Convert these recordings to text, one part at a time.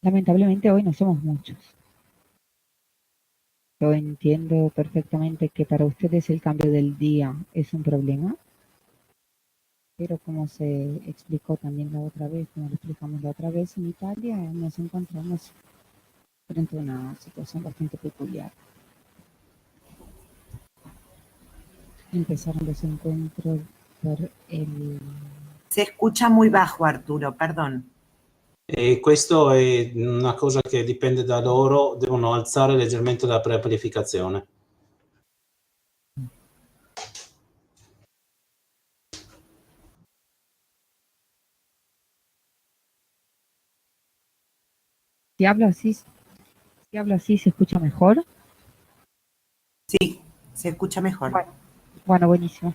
Lamentablemente hoy no somos muchos. Yo entiendo perfectamente que para ustedes el cambio del día es un problema, pero como se explicó también la otra vez, como lo explicamos la otra vez, en Italia nos encontramos frente a una situación bastante peculiar. Empezaron los encuentros por el... Se escucha muy bajo, Arturo, perdón. E questo è una cosa che dipende da loro, devono alzare leggermente la preamplificazione. Si hablo así, ¿se escucha mejor? Sí, se escucha mejor. Bueno, buenísimo.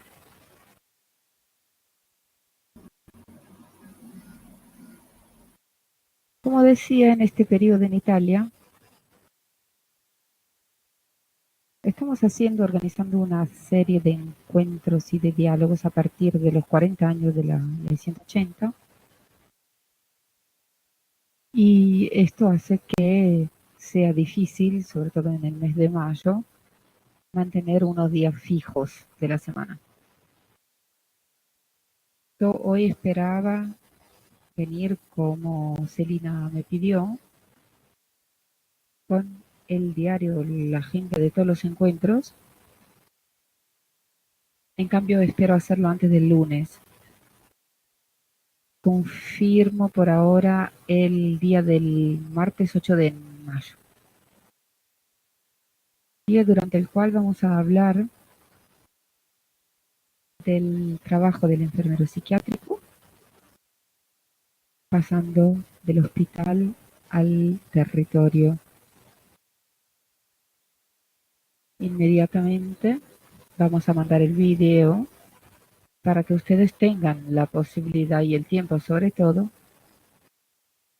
Como decía, en este periodo en Italia, estamos organizando una serie de encuentros y de diálogos a partir de los 40 años de la Ley 180. Y esto hace que sea difícil, sobre todo en el mes de mayo, mantener unos días fijos de la semana. Yo hoy esperaba venir como Celina me pidió, con el diario, la agenda de todos los encuentros. En cambio, espero hacerlo antes del lunes. Confirmo por ahora el día del martes 8 de mayo. Día durante el cual vamos a hablar del trabajo del enfermero psiquiátrico, pasando del hospital al territorio. Inmediatamente vamos a mandar el video para que ustedes tengan la posibilidad y el tiempo, sobre todo,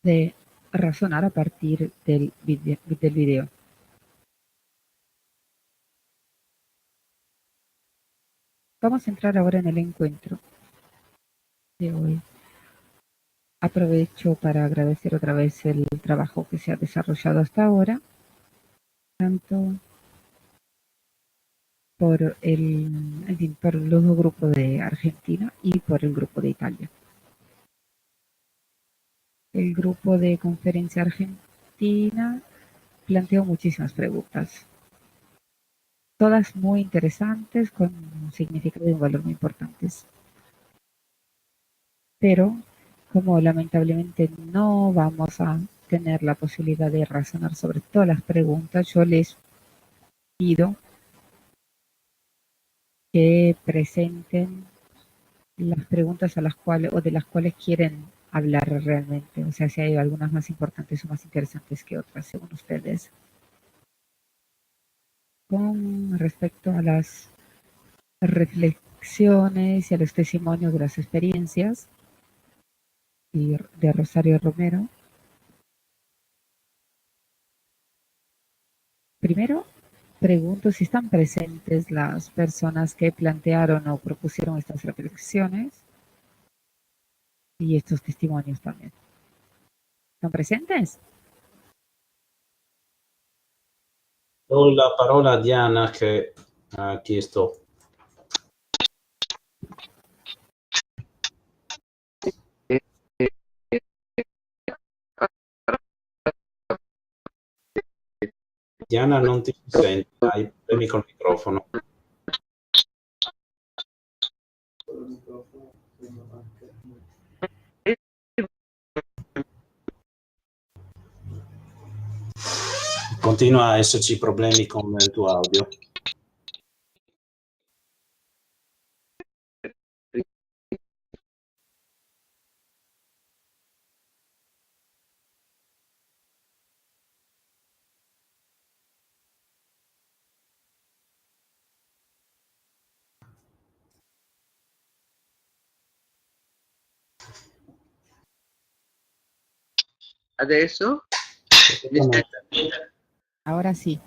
de razonar a partir del video. Vamos a entrar ahora en el encuentro de hoy. Aprovecho para agradecer otra vez el trabajo que se ha desarrollado hasta ahora, tanto por los dos grupos de Argentina y por el grupo de Italia. El grupo de Conferencia Argentina planteó muchísimas preguntas, todas muy interesantes, con un significado y un valor muy importantes. Pero, como lamentablemente no vamos a tener la posibilidad de razonar sobre todas las preguntas, yo les pido que presenten las preguntas a las cuales o de las cuales quieren hablar realmente. O sea, si hay algunas más importantes o más interesantes que otras, según ustedes. Con respecto a las reflexiones y a los testimonios de las experiencias de Rosario Romero, primero pregunto si están presentes las personas que plantearon o propusieron estas reflexiones y estos testimonios también. ¿Están presentes? Do la parola a Diana che ha chiesto. Diana, non ti senti, hai problemi col microfono. Continua a esserci problemi con il tuo audio. Adesso? Ahora sí.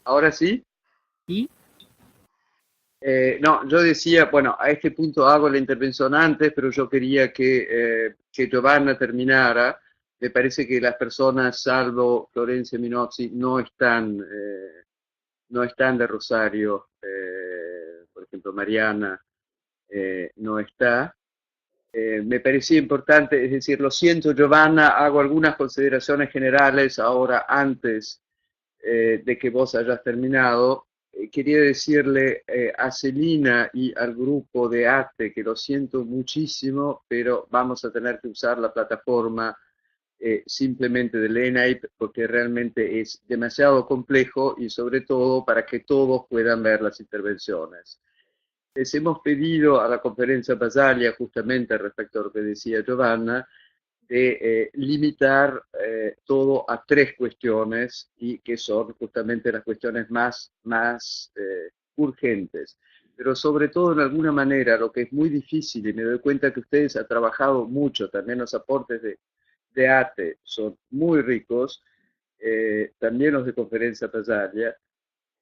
¿Ahora sí? ¿Sí? No, yo decía, bueno, a este punto hago la intervención antes, pero yo quería que Giovanna terminara me parece que las personas, salvo Florencia Minozzi, no están de Rosario. Por ejemplo, Mariana no está. Me parecía importante, es decir, lo siento, Giovanna, hago algunas consideraciones generales ahora antes de que vos hayas terminado. Quería decirle a Celina y al grupo de ATE que lo siento muchísimo, pero vamos a tener que usar la plataforma simplemente del ENAIP porque realmente es demasiado complejo y sobre todo para que todos puedan ver las intervenciones. Les hemos pedido a la conferencia Basaglia, justamente respecto a lo que decía Giovanna, de limitar todo a 3 cuestiones y que son justamente las cuestiones más urgentes. Pero sobre todo, en alguna manera, lo que es muy difícil, y me doy cuenta que ustedes han trabajado mucho, también los aportes de ATE son muy ricos, también los de conferencia Basaglia,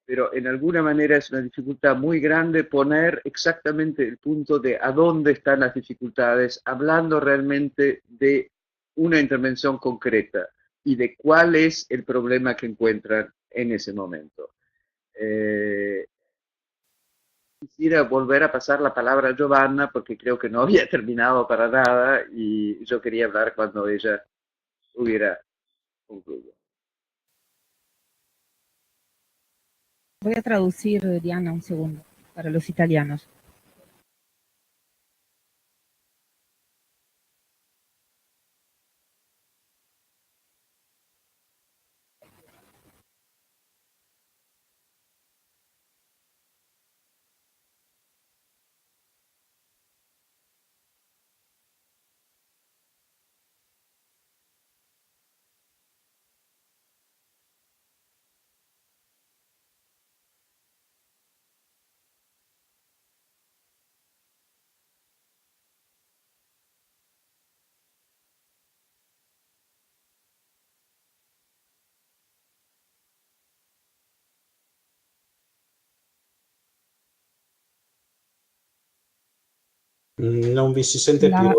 pero en alguna manera es una dificultad muy grande poner exactamente el punto de a dónde están las dificultades, hablando realmente de una intervención concreta y de cuál es el problema que encuentran en ese momento. Quisiera volver a pasar la palabra a Giovanna porque creo que no había terminado para nada y yo quería hablar cuando ella hubiera concluido. Voy a traducir, Diana, un segundo, para los italianos. Non vi si sente più.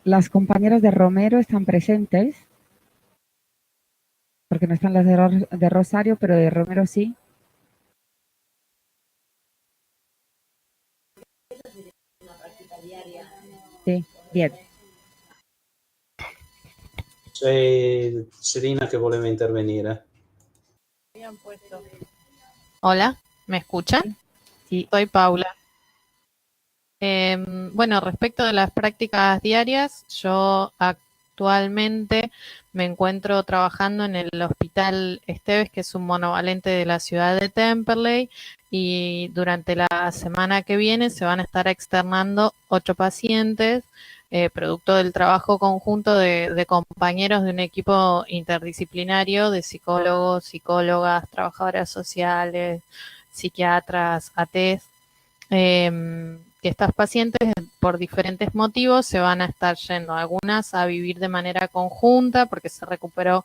Las compañeras de Romero están presentes, porque no están las de Rosario, pero de Romero sí. Sí, bien. C'è Serena che voleva intervenire. Hola, ¿me escuchan? Sí. Soy Paula. Bueno, respecto de las prácticas diarias, yo actualmente me encuentro trabajando en el Hospital Esteves, que es un monovalente de la ciudad de Temperley, y durante la semana que viene se van a estar externando 8 pacientes, producto del trabajo conjunto de compañeros de un equipo interdisciplinario de psicólogos, psicólogas, trabajadoras sociales, psiquiatras, ATs. Que estas pacientes por diferentes motivos se van a estar yendo, algunas a vivir de manera conjunta porque se recuperó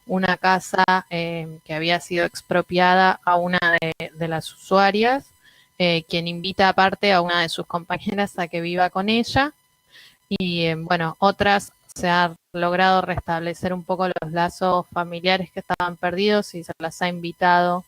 una casa que había sido expropiada a una de las usuarias, quien invita aparte a una de sus compañeras a que viva con ella, y bueno, otras se ha logrado restablecer un poco los lazos familiares que estaban perdidos y se las ha invitado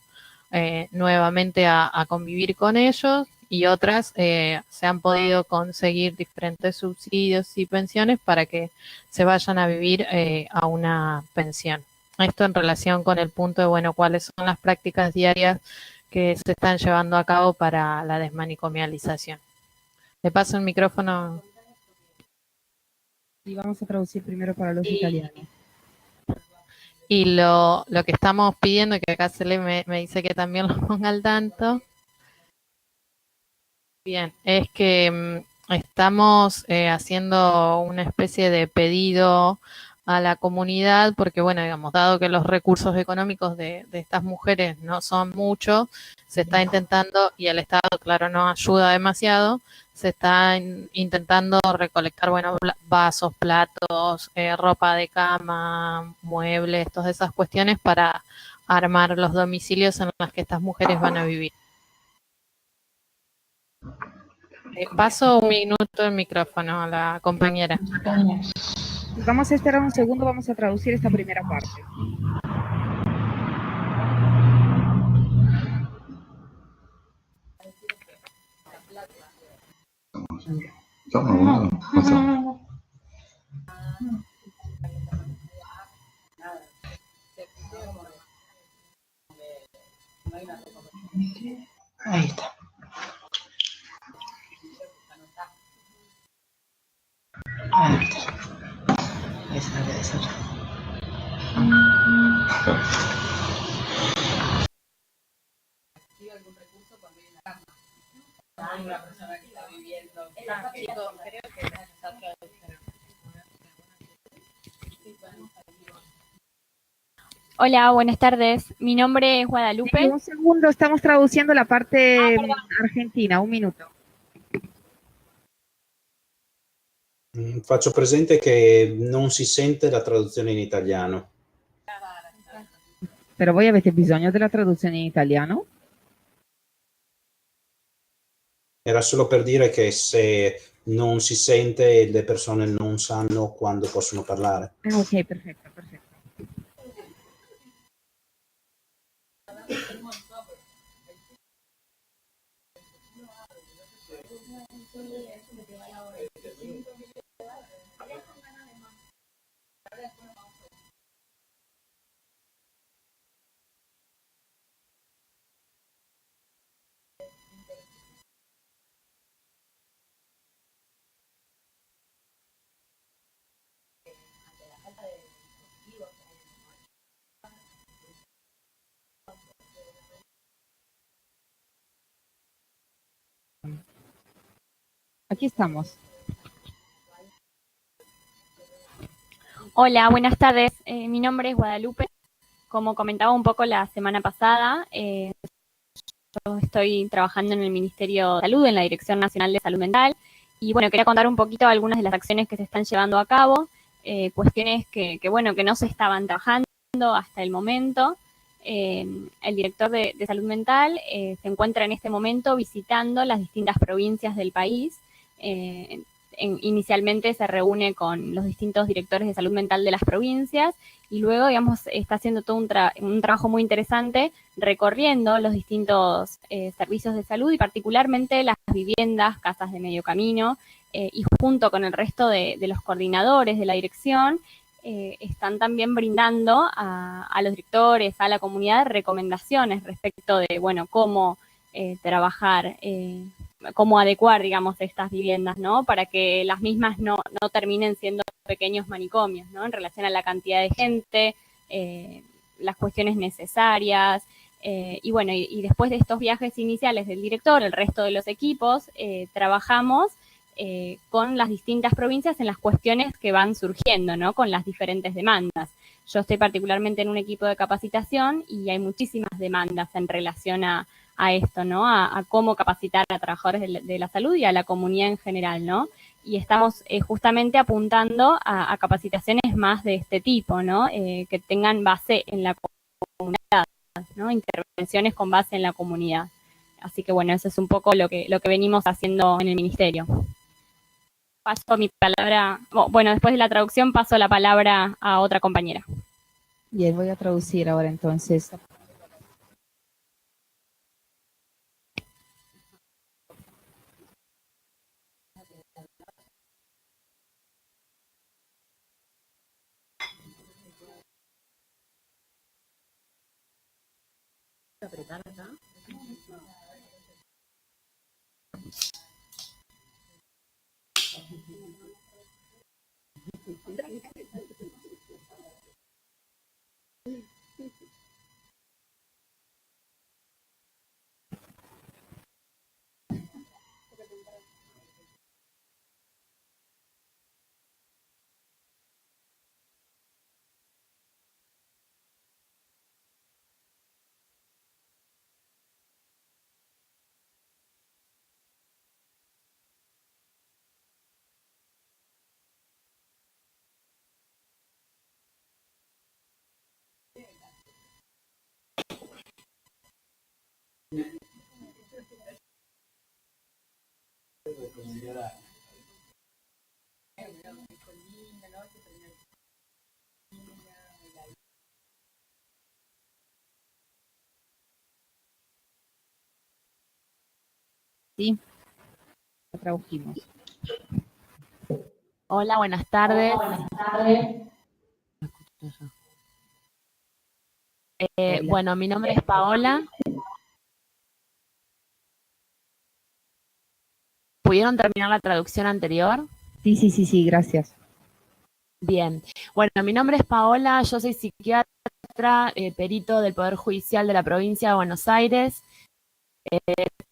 nuevamente a convivir con ellos, y otras se han podido conseguir diferentes subsidios y pensiones para que se vayan a vivir a una pensión. Esto en relación con el punto de, bueno, cuáles son las prácticas diarias que se están llevando a cabo para la desmanicomialización. Le paso el micrófono. Y vamos a traducir primero para los italianos. Y lo que estamos pidiendo, que acá me dice que también lo ponga al tanto, bien, es que estamos haciendo una especie de pedido a la comunidad, porque bueno, digamos, dado que los recursos económicos de estas mujeres no son muchos, se está intentando, y el Estado, claro, no ayuda demasiado, se está intentando recolectar, bueno, vasos, platos, ropa de cama, muebles, todas esas cuestiones para armar los domicilios en los que estas mujeres van a vivir. Paso un minuto el micrófono a la compañera. Vamos a esperar un segundo, vamos a traducir esta primera parte. Ahí está. Ahí está. Esa debe ser. Hola, buenas tardes. Mi nombre es Guadalupe. Sí, un segundo, estamos traduciendo la parte argentina, un minuto. Faccio presente che non si sente la traduzione in italiano. Pero voi avete bisogno della traduzione in italiano? Era solo per dire che se non si sente, le persone non sanno quando possono parlare. Ok, perfetto, perfetto. Aquí estamos. Hola, buenas tardes. Mi nombre es Guadalupe. Como comentaba un poco la semana pasada, yo estoy trabajando en el Ministerio de Salud, en la Dirección Nacional de Salud Mental. Y bueno, quería contar un poquito algunas de las acciones que se están llevando a cabo, cuestiones que no se estaban trabajando hasta el momento. El director de Salud Mental se encuentra en este momento visitando las distintas provincias del país. Inicialmente se reúne con los distintos directores de salud mental de las provincias y luego, digamos, está haciendo todo un trabajo muy interesante recorriendo los distintos servicios de salud y particularmente las viviendas, casas de medio camino, y junto con el resto de los coordinadores de la dirección están también brindando a los directores, a la comunidad, recomendaciones respecto de, bueno, cómo trabajar, cómo adecuar, digamos, estas viviendas, ¿no? Para que las mismas no terminen siendo pequeños manicomios, ¿no? En relación a la cantidad de gente, las cuestiones necesarias, y bueno, y después de estos viajes iniciales del director, el resto de los equipos, trabajamos con las distintas provincias en las cuestiones que van surgiendo, ¿no? Con las diferentes demandas. Yo estoy particularmente en un equipo de capacitación y hay muchísimas demandas en relación a esto, ¿no? A cómo capacitar a trabajadores de la salud y a la comunidad en general, ¿no? Y estamos justamente apuntando a capacitaciones más de este tipo, ¿no? Que tengan base en la comunidad, ¿no? Intervenciones con base en la comunidad. Así que bueno, eso es un poco lo que venimos haciendo en el ministerio. Paso mi palabra, bueno, después de la traducción paso la palabra a otra compañera. Bien, voy a traducir ahora entonces. Apretar acá. Sí, la tradujimos. Hola, buenas tardes. Bueno, mi nombre es Paola. ¿Pudieron terminar la traducción anterior? Sí, gracias. Bien. Bueno, mi nombre es Paola, yo soy psiquiatra, perito del Poder Judicial de la Provincia de Buenos Aires.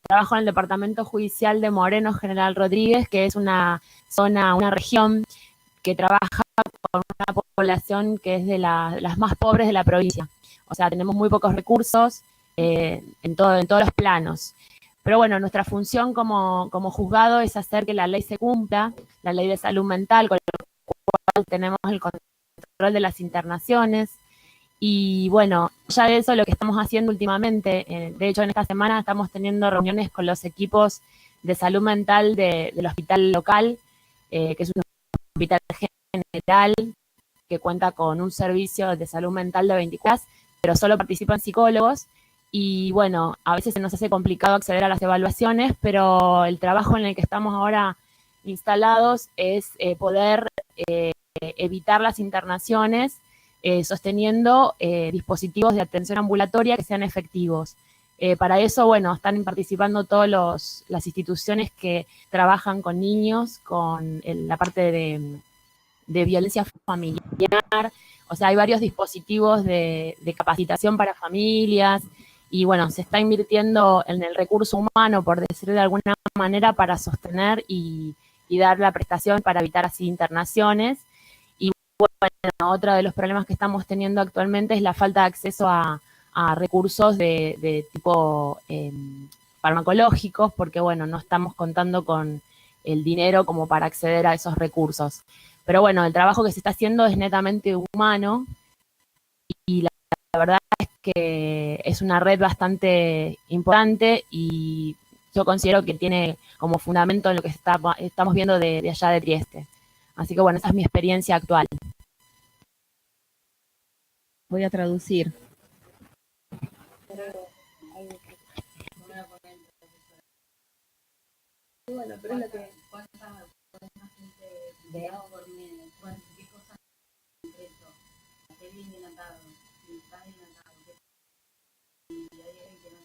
Trabajo en el Departamento Judicial de Moreno General Rodríguez, que es una zona, una región que trabaja con una población que es de las más pobres de la provincia. O sea, tenemos muy pocos recursos en todos los planos. Pero bueno, nuestra función como juzgado es hacer que la ley se cumpla, la ley de salud mental, con la cual tenemos el control de las internaciones. Y bueno, ya de eso lo que estamos haciendo últimamente, de hecho en esta semana estamos teniendo reuniones con los equipos de salud mental del hospital local, que es un hospital general que cuenta con un servicio de salud mental de 24 horas, pero solo participan psicólogos. Y bueno, a veces se nos hace complicado acceder a las evaluaciones, pero el trabajo en el que estamos ahora instalados es poder evitar las internaciones sosteniendo dispositivos de atención ambulatoria que sean efectivos. Para eso, bueno, están participando todas las instituciones que trabajan con niños, con la parte de violencia familiar. O sea, hay varios dispositivos de capacitación para familias y, bueno, se está invirtiendo en el recurso humano, por decirlo de alguna manera, para sostener y dar la prestación para evitar así internaciones. Bueno, otro de los problemas que estamos teniendo actualmente es la falta de acceso a recursos de tipo farmacológicos, porque bueno, no estamos contando con el dinero como para acceder a esos recursos. Pero bueno, el trabajo que se está haciendo es netamente humano y la verdad es que es una red bastante importante y yo considero que tiene como fundamento en lo que estamos viendo de allá de Trieste. Así que bueno, esa es mi experiencia actual. Voy a traducir. Bueno, pero es lo que ¿cuánta gente de por mes? ¿Qué cosas concreto? ¿Qué bien dilatado? Si está dilatado, y hay alguien que no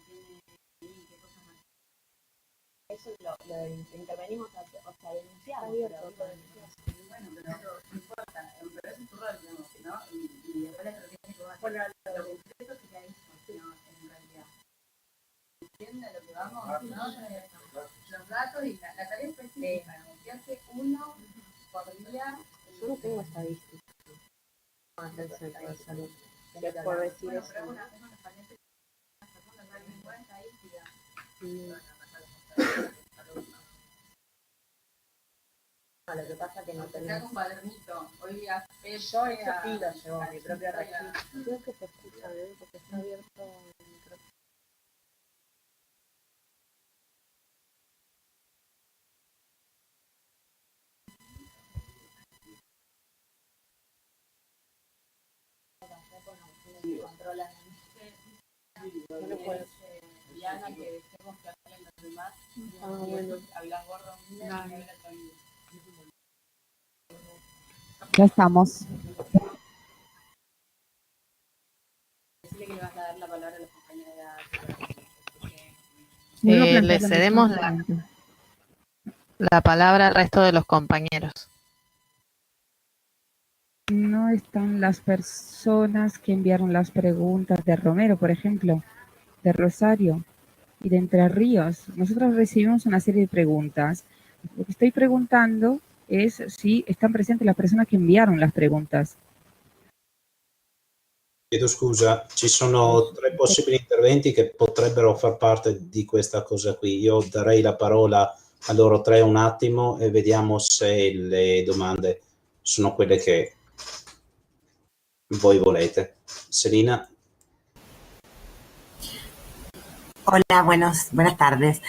tiene qué cosas más. Eso lo intervenimos, o sea, denunciamos. Bueno, pero no importa, pero ese es tu rol, digamos, ¿no? Y después la estrategia que vas a hacer. Lo concreto que ya hizo, ¿no? En realidad. ¿Entiende lo que vamos? ¿No? Los datos y la tarea específica, ¿no? ¿Qué hace uno por día? Yo no tengo estadísticas del centro de salud. Por decir eso. Pero una cosa que las personas salen con estadísticas. No, lo que pasa es que no tenemos un cuadernito. Hoy hace yo sí lo llevo mi propio registro. Creo que se escucha bien porque está abierto el micrófono. Controlan. No puede ser. Diana, que dejemos que hablen los demás. Bueno. Hablas gordo. Ya estamos. Decirle que le vas a dar la palabra a los compañeros. Le cedemos la palabra al resto de los compañeros. No están las personas que enviaron las preguntas de Romero, por ejemplo, de Rosario y de Entre Ríos. Nosotros recibimos una serie de preguntas. Lo que estoy preguntando es si están presentes las personas che inviarono las preguntas. Chiedo scusa, ci sono 3 possibili interventi che potrebbero far parte di questa cosa qui. Io darei la parola a loro 3 un attimo e vediamo se le domande sono quelle che voi volete. Selina. Hola, buenas tardes.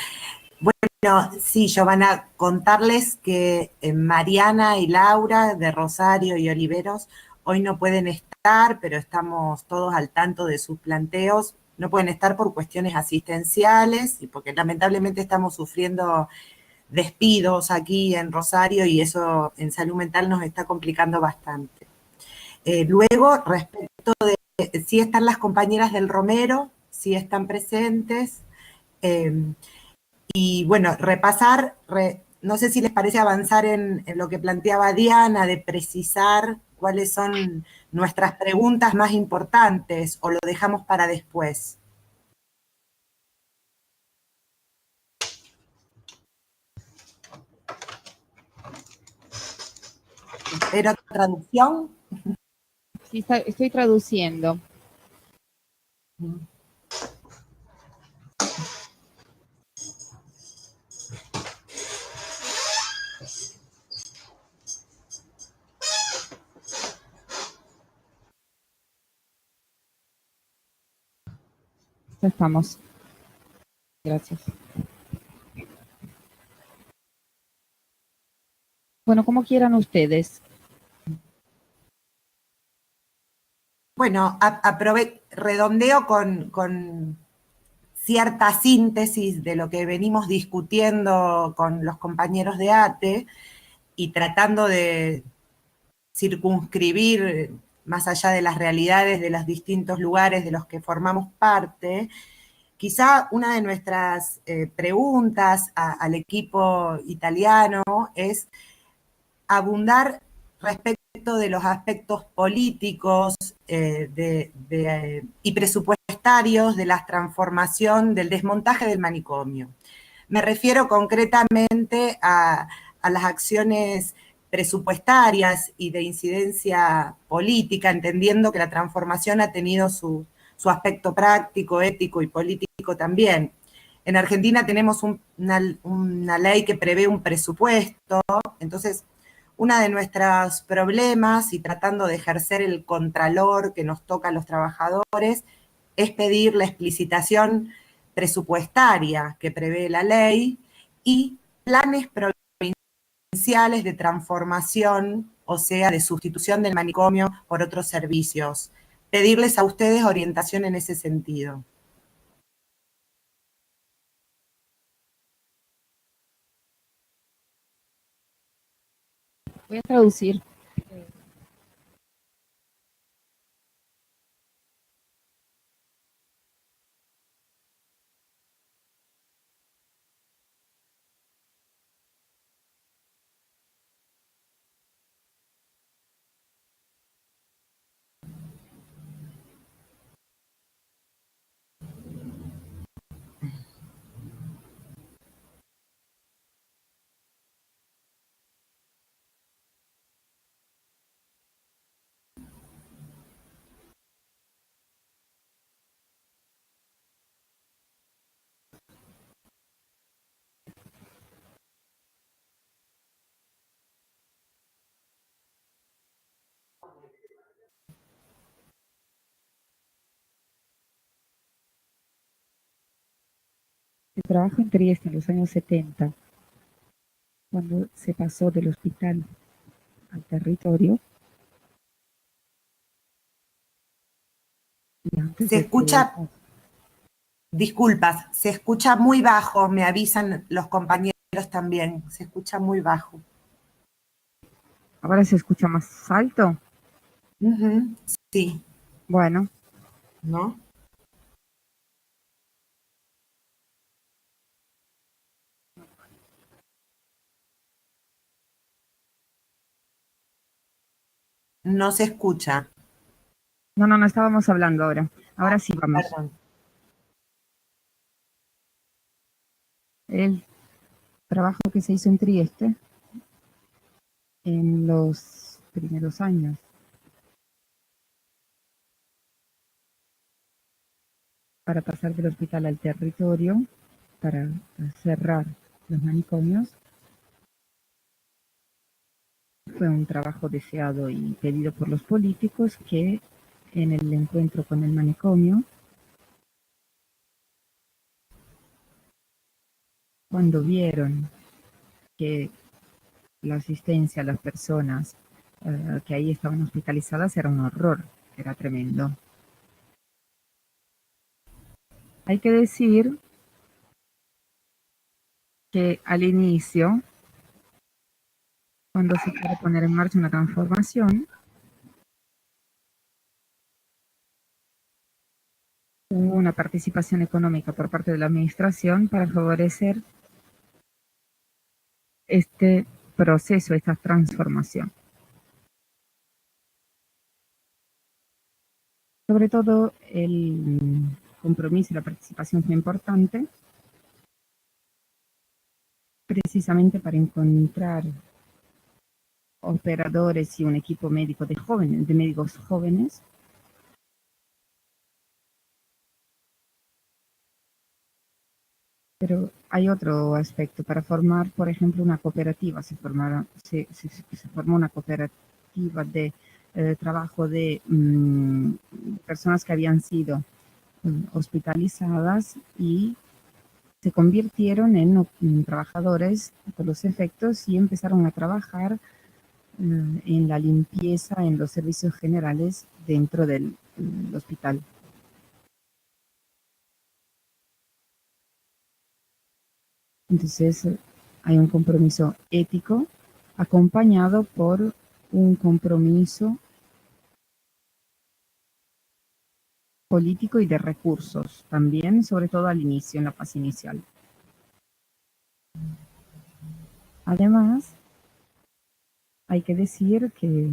Bueno, sí, Giovanna, contarles que Mariana y Laura de Rosario y Oliveros hoy no pueden estar, pero estamos todos al tanto de sus planteos no pueden estar por cuestiones asistenciales y porque lamentablemente estamos sufriendo despidos aquí en Rosario y eso en salud mental nos está complicando bastante. Luego, respecto de si están las compañeras del Romero, si están presentes, y bueno, repasar, no sé si les parece avanzar en lo que planteaba Diana, de precisar cuáles son nuestras preguntas más importantes o lo dejamos para después. ¿Espero traducción? Sí, estoy traduciendo. Ya estamos. Gracias. Bueno, como quieran ustedes. Bueno, redondeo con cierta síntesis de lo que venimos discutiendo con los compañeros de ATE y tratando de circunscribir más allá de las realidades de los distintos lugares de los que formamos parte. Quizá una de nuestras preguntas al equipo italiano es abundar respecto de los aspectos políticos y presupuestarios de la transformación, del desmontaje del manicomio. Me refiero concretamente a las acciones presupuestarias y de incidencia política, entendiendo que la transformación ha tenido su aspecto práctico, ético y político también. En Argentina tenemos una ley que prevé un presupuesto, entonces uno de nuestros problemas, y tratando de ejercer el contralor que nos toca a los trabajadores, es pedir la explicitación presupuestaria que prevé la ley y planes provinciales de transformación, o sea, de sustitución del manicomio por otros servicios. Pedirles a ustedes orientación en ese sentido. Voy a traducir. El trabajo en Trieste en los años 70, cuando se pasó del hospital al territorio. Y antes se escucha, disculpas, se escucha muy bajo, me avisan los compañeros también, se escucha muy bajo. ¿Ahora se escucha más alto? Sí. Bueno. ¿No? No se escucha. No estábamos hablando ahora. Ahora sí vamos. Perdón. El trabajo que se hizo en Trieste en los primeros años. Para pasar del hospital al territorio, para cerrar los manicomios. Fue un trabajo deseado y pedido por los políticos que en el encuentro con el manicomio, cuando vieron que la asistencia a las personas que ahí estaban hospitalizadas era un horror, era tremendo. Hay que decir que al inicio, cuando se quiere poner en marcha una transformación, hubo una participación económica por parte de la administración para favorecer este proceso, esta transformación. Sobre todo el compromiso y la participación fue importante, precisamente para encontrar operadores y un equipo médico de jóvenes, de médicos jóvenes, pero hay otro aspecto. Para formar, por ejemplo, una cooperativa, se formó una cooperativa de trabajo de personas que habían sido hospitalizadas y se convirtieron en trabajadores con los efectos y empezaron a trabajar en la limpieza, en los servicios generales dentro del hospital. Entonces hay un compromiso ético acompañado por un compromiso político y de recursos también, sobre todo al inicio, en la fase inicial. Además, hay que decir que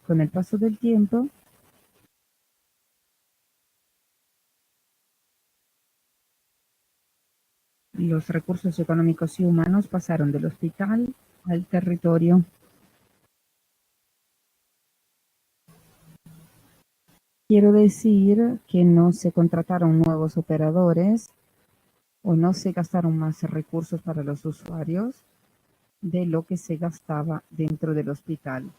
con el paso del tiempo, los recursos económicos y humanos pasaron del hospital al territorio. Quiero decir que no se contrataron nuevos operadores o no se gastaron más recursos para los usuarios de lo que se gastaba dentro del hospital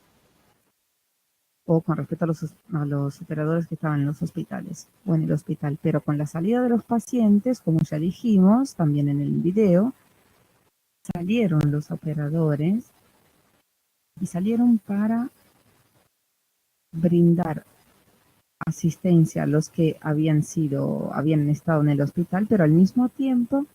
o con respecto a los operadores que estaban en los hospitales o en el hospital. Pero con la salida de los pacientes, como ya dijimos también en el video, salieron los operadores y salieron para brindar asistencia a los que habían estado en el hospital, pero al mismo tiempo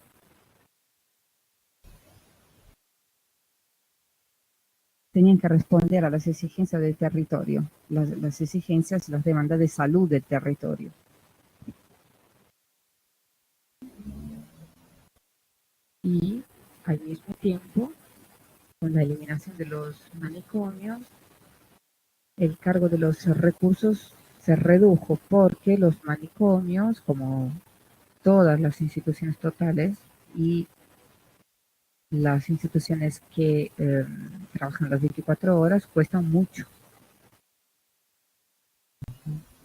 tenían que responder a las exigencias del territorio, las exigencias, las demandas de salud del territorio. Y al mismo tiempo, con la eliminación de los manicomios, el cargo de los recursos se redujo porque los manicomios, como todas las instituciones totales y las instituciones que trabajan las 24 horas, cuestan mucho.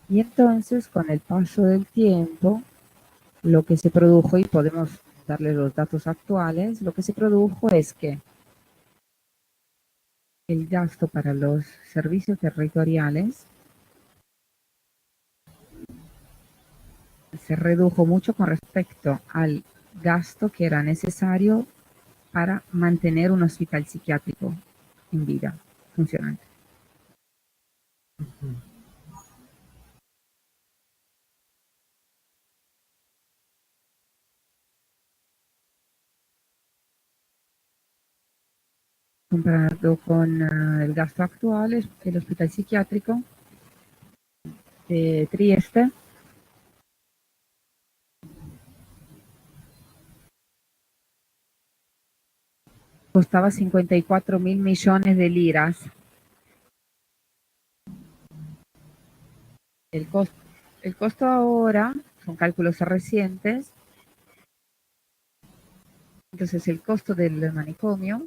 Y entonces, con el paso del tiempo, lo que se produjo, y podemos darle los datos actuales, lo que se produjo es que el gasto para los servicios territoriales se redujo mucho con respecto al gasto que era necesario para mantener un hospital psiquiátrico en vida, funcionante. Comparado con el gasto actual, el hospital psiquiátrico de Trieste costaba 54.000 millones de liras. El costo ahora, son cálculos recientes, entonces el costo del manicomio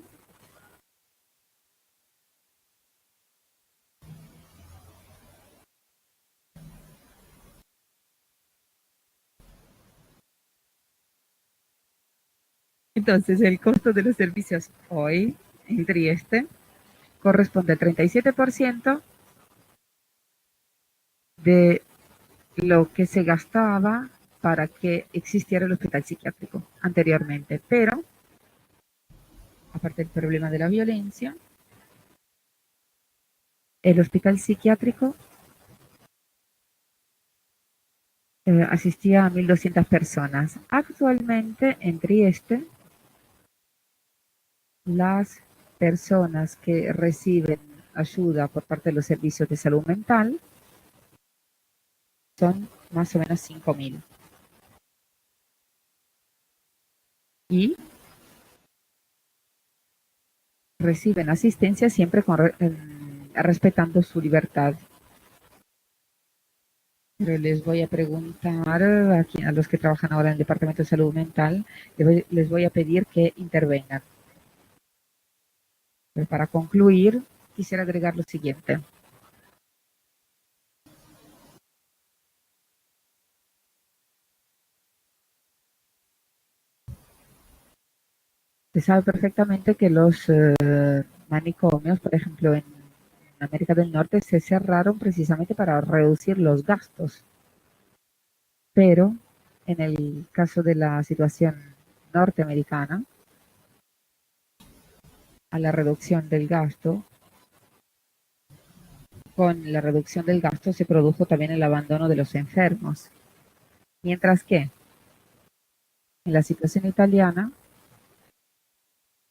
entonces el costo de los servicios hoy en Trieste corresponde al 37% de lo que se gastaba para que existiera el hospital psiquiátrico anteriormente. Pero, aparte del problema de la violencia, el hospital psiquiátrico asistía a 1.200 personas. Actualmente en Trieste, las personas que reciben ayuda por parte de los servicios de salud mental son más o menos 5.000. Y reciben asistencia siempre respetando su libertad. Pero les voy a preguntar a los que trabajan ahora en el Departamento de Salud Mental, les voy a pedir que intervengan. Pero para concluir, quisiera agregar lo siguiente. Se sabe perfectamente que los manicomios, por ejemplo, en América del Norte, se cerraron precisamente para reducir los gastos. Pero en el caso de la situación norteamericana, a la reducción del gasto, con la reducción del gasto se produjo también el abandono de los enfermos. Mientras que en la situación italiana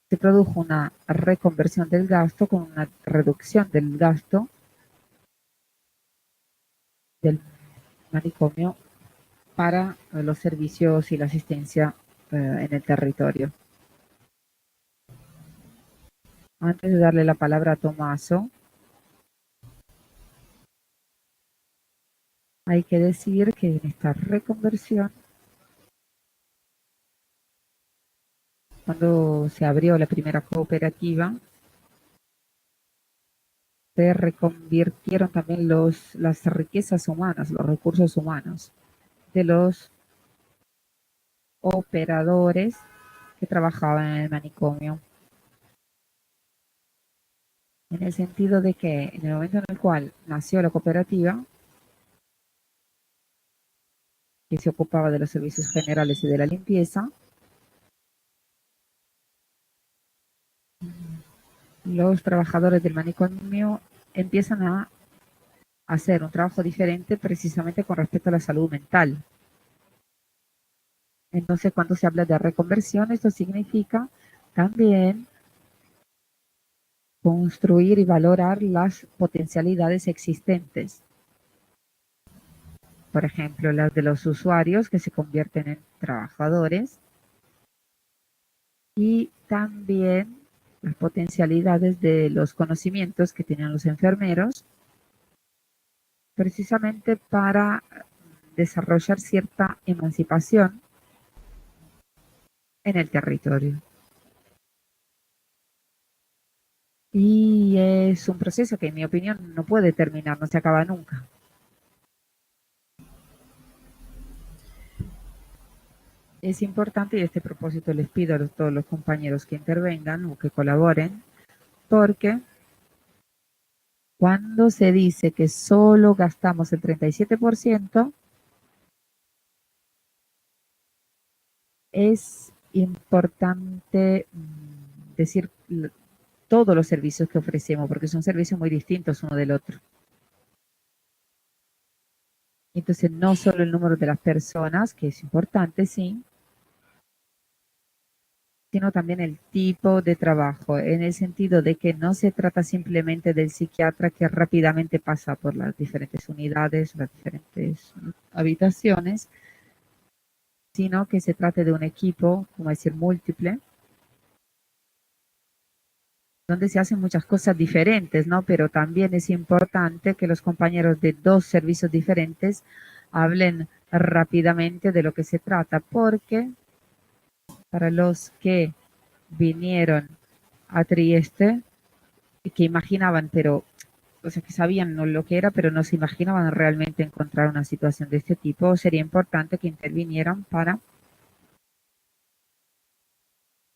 se produjo una reconversión del gasto con una reducción del gasto del manicomio para los servicios y la asistencia en el territorio. Antes de darle la palabra a Tommaso, hay que decir que en esta reconversión, cuando se abrió la primera cooperativa, se reconvirtieron también las riquezas humanas, los recursos humanos de los operadores que trabajaban en el manicomio. En el sentido de que en el momento en el cual nació la cooperativa, que se ocupaba de los servicios generales y de la limpieza, los trabajadores del manicomio empiezan a hacer un trabajo diferente precisamente con respecto a la salud mental. Entonces, cuando se habla de reconversión, esto significa también construir y valorar las potencialidades existentes. Por ejemplo, las de los usuarios que se convierten en trabajadores y también las potencialidades de los conocimientos que tienen los enfermeros precisamente para desarrollar cierta emancipación en el territorio. Y es un proceso que, en mi opinión, no puede terminar, no se acaba nunca. Es importante, y a este propósito les pido a todos los compañeros que intervengan o que colaboren, porque cuando se dice que solo gastamos el 37%, es importante decir todos los servicios que ofrecemos, porque son servicios muy distintos uno del otro. Entonces, no solo el número de las personas, que es importante, sí, sino también el tipo de trabajo, en el sentido de que no se trata simplemente del psiquiatra que rápidamente pasa por las diferentes unidades, las diferentes habitaciones, sino que se trate de un equipo, como decir, múltiple, donde se hacen muchas cosas diferentes, ¿no? Pero también es importante que los compañeros de dos servicios diferentes hablen rápidamente de lo que se trata, porque para los que vinieron a Trieste, que imaginaban, pero, o sea, que sabían ¿no? lo que era, pero no se imaginaban realmente encontrar una situación de este tipo, sería importante que intervinieran para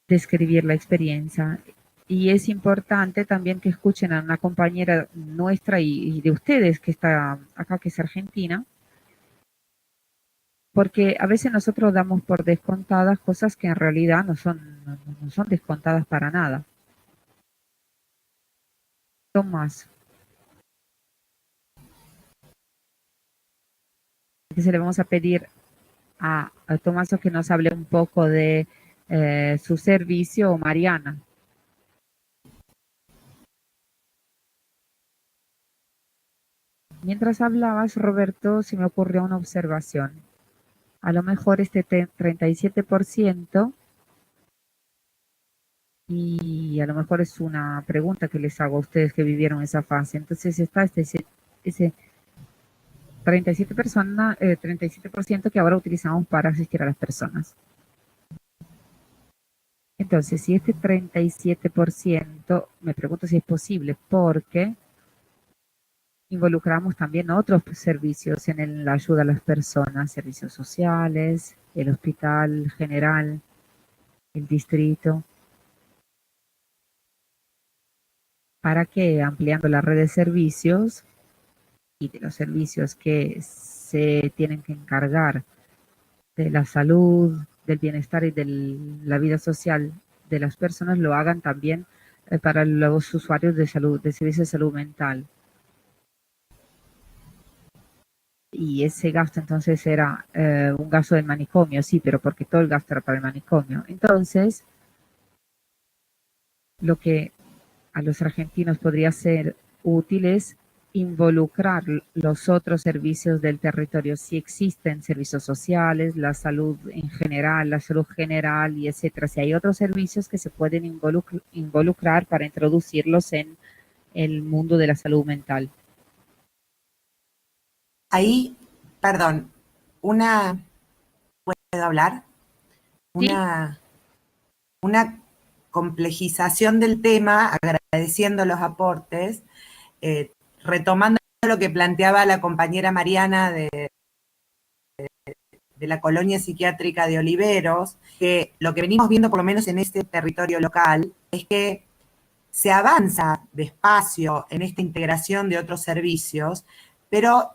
describir la experiencia. Y es importante también que escuchen a una compañera nuestra y de ustedes que está acá, que es argentina, porque a veces nosotros damos por descontadas cosas que en realidad no son descontadas para nada. Tomás. Entonces le vamos a pedir a Tommaso que nos hable un poco de su servicio, o Mariana. Mientras hablabas, Roberto, se me ocurrió una observación. A lo mejor este 37%, y a lo mejor es una pregunta que les hago a ustedes que vivieron esa fase. Entonces está ese 37% que ahora utilizamos para asistir a las personas. Entonces, si este 37%, me pregunto si es posible, porque involucramos también otros servicios en la ayuda a las personas, servicios sociales, el hospital general, el distrito, para que ampliando la red de servicios y de los servicios que se tienen que encargar de la salud, del bienestar y de la vida social de las personas, lo hagan también para los usuarios de salud, de servicios de salud mental. Y ese gasto entonces era un gasto del manicomio, sí, pero porque todo el gasto era para el manicomio. Entonces, lo que a los argentinos podría ser útil es involucrar los otros servicios del territorio, si existen servicios sociales, la salud en general, la salud general y etcétera. Si hay otros servicios que se pueden involucrar para introducirlos en el mundo de la salud mental. Ahí, perdón, ¿puedo hablar? ¿Sí? Una complejización del tema, agradeciendo los aportes, retomando lo que planteaba la compañera Mariana de la colonia psiquiátrica de Oliveros, que lo que venimos viendo por lo menos en este territorio local es que se avanza despacio en esta integración de otros servicios, pero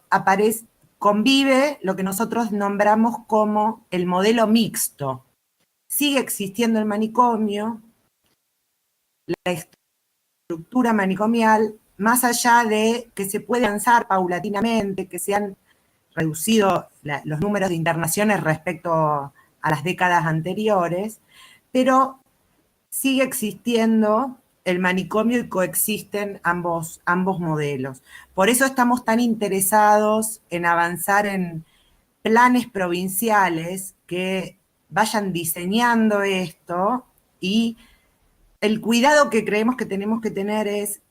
convive lo que nosotros nombramos como el modelo mixto. Sigue existiendo el manicomio, la estructura manicomial, más allá de que se puede avanzar paulatinamente, que se han reducido los números de internaciones respecto a las décadas anteriores, pero sigue existiendo el manicomio y coexisten ambos modelos. Por eso estamos tan interesados en avanzar en planes provinciales que vayan diseñando esto, y el cuidado que creemos que tenemos que tener es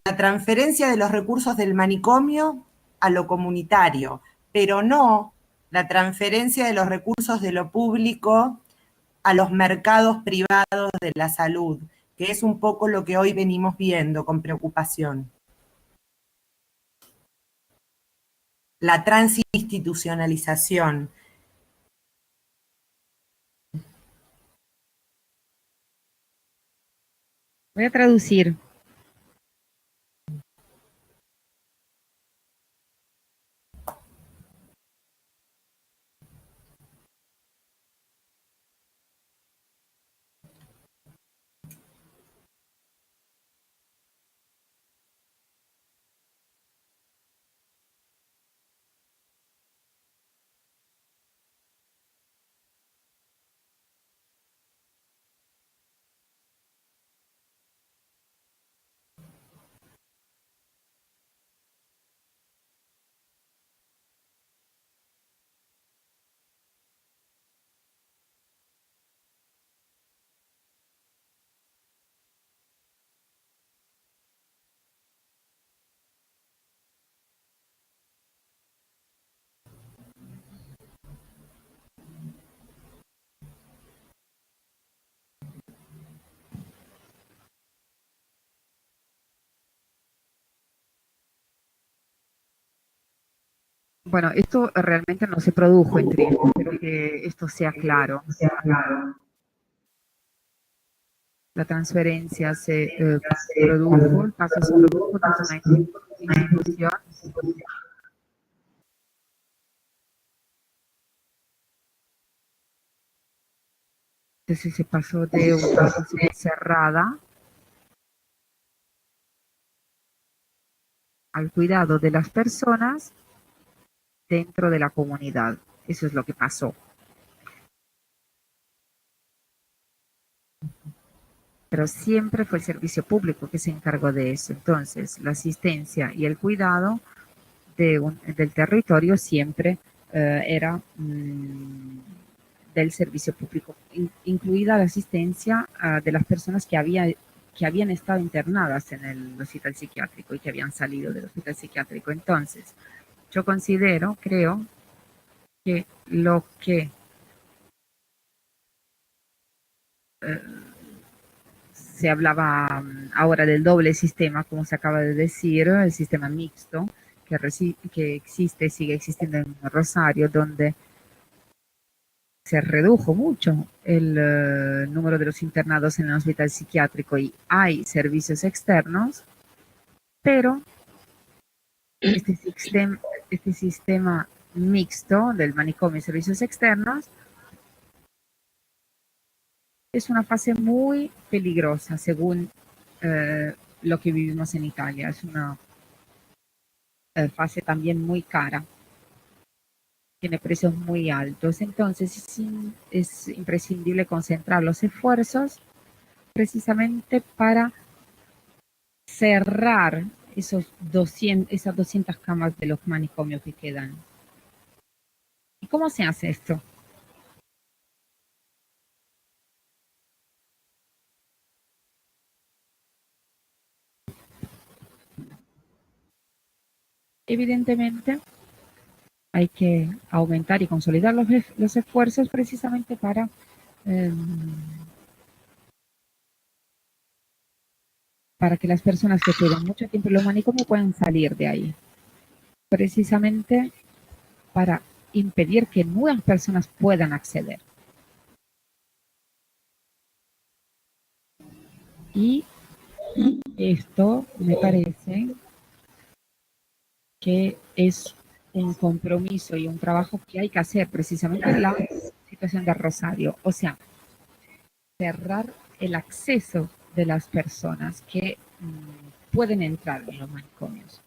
la transferencia de los recursos del manicomio a lo comunitario, pero no la transferencia de los recursos de lo público a los mercados privados de la salud, que es un poco lo que hoy venimos viendo con preocupación. La transinstitucionalización. Voy a traducir. Bueno, esto realmente no se produjo en Trieste, espero que esto sea claro. La transferencia se produjo, el paso se produjo desde una institución entonces se pasó de una institución cerrada al cuidado de las personas dentro de la comunidad. Eso es lo que pasó. Pero siempre fue el servicio público que se encargó de eso. Entonces, la asistencia y el cuidado del territorio siempre era del servicio público, incluida la asistencia de las personas que habían estado internadas en el hospital psiquiátrico y que habían salido del hospital psiquiátrico. Entonces, yo creo que lo que se hablaba ahora del doble sistema, como se acaba de decir, el sistema mixto, que existe, sigue existiendo en Rosario, donde se redujo mucho el número de los internados en el hospital psiquiátrico y hay servicios externos, pero este sistema mixto del manicomio y servicios externos es una fase muy peligrosa según lo que vivimos en Italia. Es una fase también muy cara, tiene precios muy altos. Entonces es imprescindible concentrar los esfuerzos precisamente para cerrar esas 200 camas de los manicomios que quedan. ¿Y cómo se hace esto? Evidentemente, hay que aumentar y consolidar los esfuerzos precisamente para que las personas que quedan mucho tiempo en los manicomios puedan salir de ahí. Precisamente para impedir que nuevas personas puedan acceder. Y esto me parece que es un compromiso y un trabajo que hay que hacer precisamente en la situación de Rosario. O sea, cerrar el acceso de las personas que pueden entrar en los manicomios.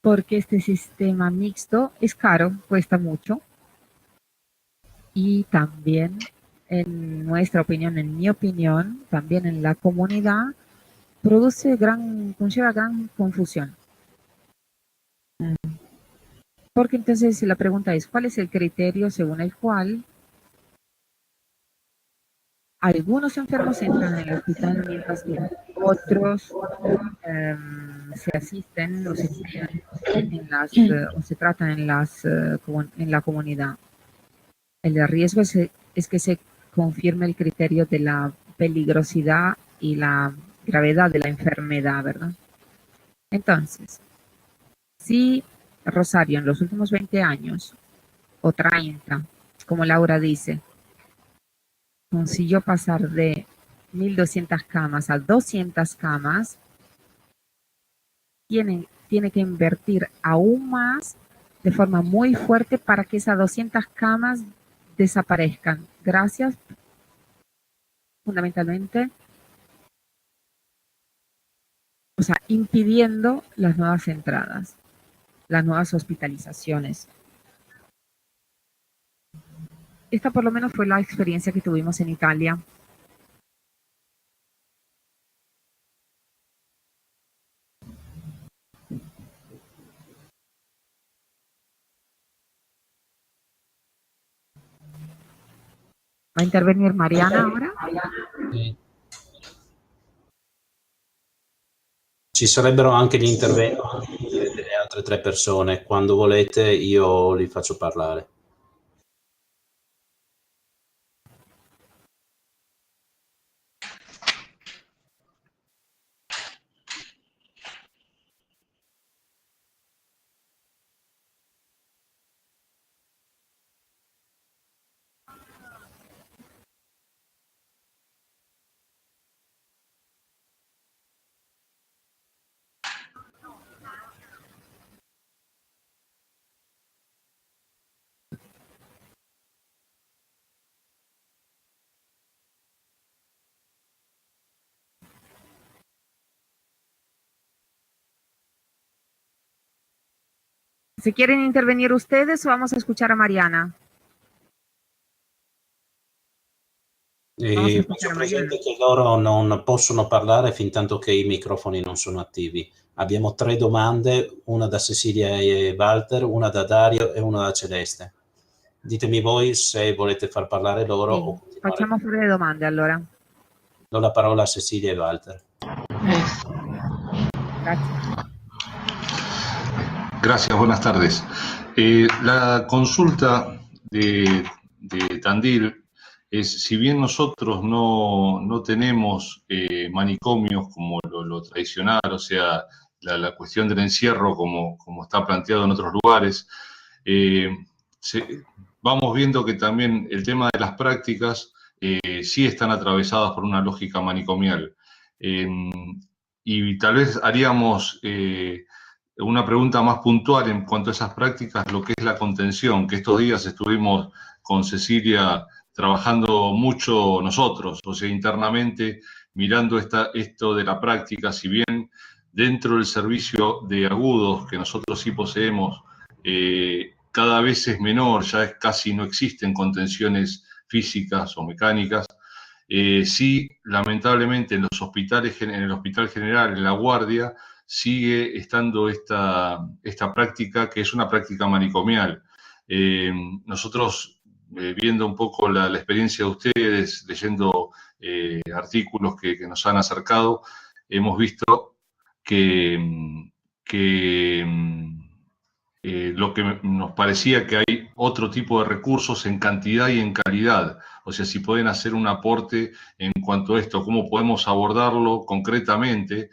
Porque este sistema mixto es caro, cuesta mucho. Y también, en nuestra opinión, en mi opinión, también en la comunidad, conlleva gran confusión. Porque entonces la pregunta es, ¿cuál es el criterio según el cual algunos enfermos entran en el hospital mientras que otros se asisten o se cuidan o se tratan en la comunidad? El riesgo es que se confirme el criterio de la peligrosidad y la gravedad de la enfermedad, ¿verdad? Entonces, si Rosario en los últimos 20 años o 30, como Laura dice, consiguió pasar de 1.200 camas a 200 camas, tiene que invertir aún más de forma muy fuerte para que esas 200 camas desaparezcan. Gracias, fundamentalmente, o sea, impidiendo las nuevas entradas, las nuevas hospitalizaciones. Esta por lo menos fue la experiencia que tuvimos en Italia. ¿Va a intervenir Mariana ahora? Ci sarebbero anche gli interventi delle altre 3 persone. Quando volete io li faccio parlare. Si quieren intervenire ustedes o vamos a escuchar a Mariana. Vamos a escuchar Faccio a Mariana. presente che loro non possono parlare fin tanto che i microfoni non sono attivi. Abbiamo 3 domande, una da Cecilia e Walter, una da Dario e una da Celeste. Ditemi voi se volete far parlare loro Sì, o continuare. facciamo fare le domande allora. Do la parola a Cecilia e Walter. Grazie. Gracias, buenas tardes. La consulta de Tandil es, si bien nosotros no tenemos manicomios como lo tradicional, o sea, la cuestión del encierro como está planteado en otros lugares, vamos viendo que también el tema de las prácticas sí están atravesadas por una lógica manicomial. Y tal vez haríamos una pregunta más puntual en cuanto a esas prácticas, lo que es la contención, que estos días estuvimos con Cecilia trabajando mucho nosotros, o sea, internamente mirando esto de la práctica, si bien dentro del servicio de agudos que nosotros sí poseemos, cada vez es menor, ya casi no existen contenciones físicas o mecánicas. Sí, lamentablemente en los hospitales, en el Hospital General, en la guardia, sigue estando esta práctica que es una práctica manicomial. Nosotros, viendo un poco la experiencia de ustedes, leyendo artículos que nos han acercado, hemos visto que lo que nos parecía que hay otro tipo de recursos en cantidad y en calidad. O sea, si pueden hacer un aporte en cuanto a esto, cómo podemos abordarlo concretamente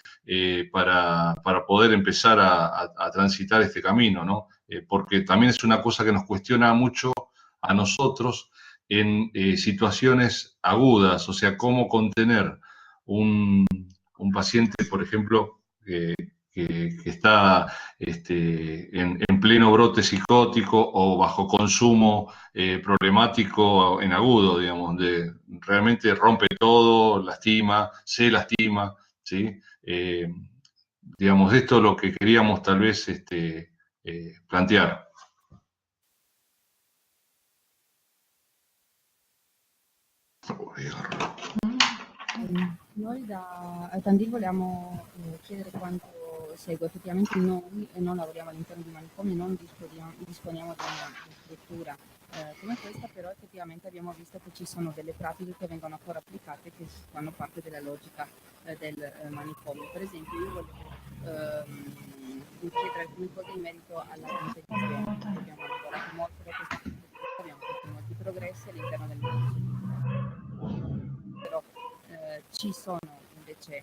para poder empezar a transitar este camino, ¿no? Porque también es una cosa que nos cuestiona mucho a nosotros en situaciones agudas, o sea, cómo contener un paciente, por ejemplo, que está en pleno brote psicótico o bajo consumo problemático en agudo, digamos, realmente rompe todo, se lastima, ¿sí? Digamos, esto es lo que queríamos tal vez plantear. Noi da Tandil volevamo chiedere quanto segue. Effettivamente noi non lavoriamo all'interno di manicomi, non disponiamo di una struttura come questa, però effettivamente abbiamo visto che ci sono delle pratiche che vengono ancora applicate che fanno parte della logica del manicomio. Per esempio io volevo chiedere alcune cose in merito alla contenzione. Abbiamo lavorato molto da questo punto di vista, abbiamo fatto molti progressi all'interno del manicomio, però ci sono invece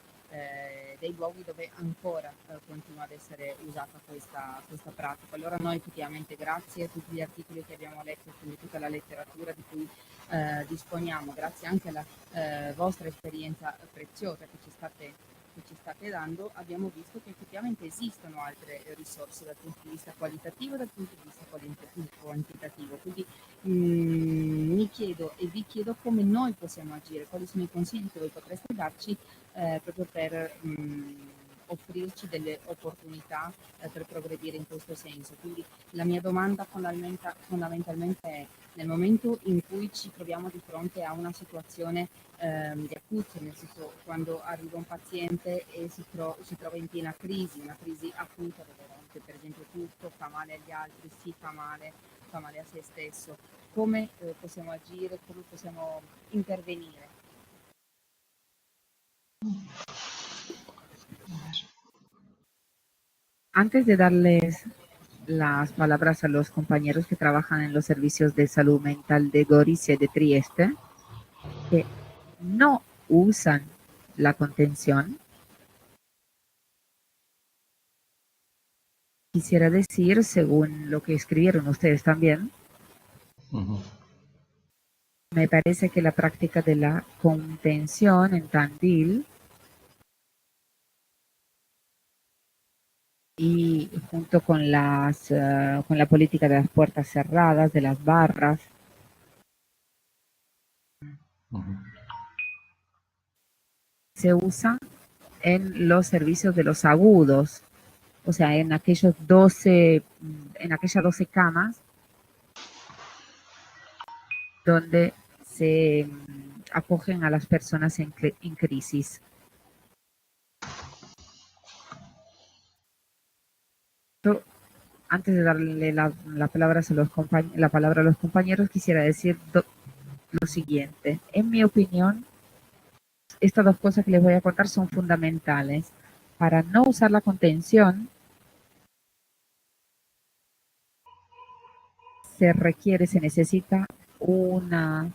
dei luoghi dove ancora continua ad essere usata questa pratica. Allora noi effettivamente, grazie a tutti gli articoli che abbiamo letto, quindi tutta la letteratura di cui disponiamo, grazie anche alla vostra esperienza preziosa che ci state dando, abbiamo visto che effettivamente esistono altre risorse dal punto di vista qualitativo e dal punto di vista quantitativo. Quindi mi chiedo e vi chiedo come noi possiamo agire, quali sono i consigli che voi potreste darci proprio per offrirci delle opportunità per progredire in questo senso. Quindi la mia domanda fondamentalmente è: nel momento in cui ci troviamo di fronte a una situazione di acute, nel senso quando arriva un paziente e si trova in piena crisi, una crisi acuta dove rompe per esempio tutto, fa male agli altri, si fa male a se stesso, come possiamo agire, come possiamo intervenire? Antes de darles las palabras a los compañeros que trabajan en los servicios de salud mental de Gorizia y de Trieste, que no usan la contención, quisiera decir, según lo que escribieron ustedes también, me parece que la práctica de la contención en Tandil y junto con con la política de las puertas cerradas, de las barras, se usa en los servicios de los agudos, o sea, en aquellas 12 camas donde se acogen a las personas en crisis. Yo, antes de darle la palabra a los compañeros, quisiera decir lo siguiente. En mi opinión, estas dos cosas que les voy a contar son fundamentales. Para no usar la contención, se necesita una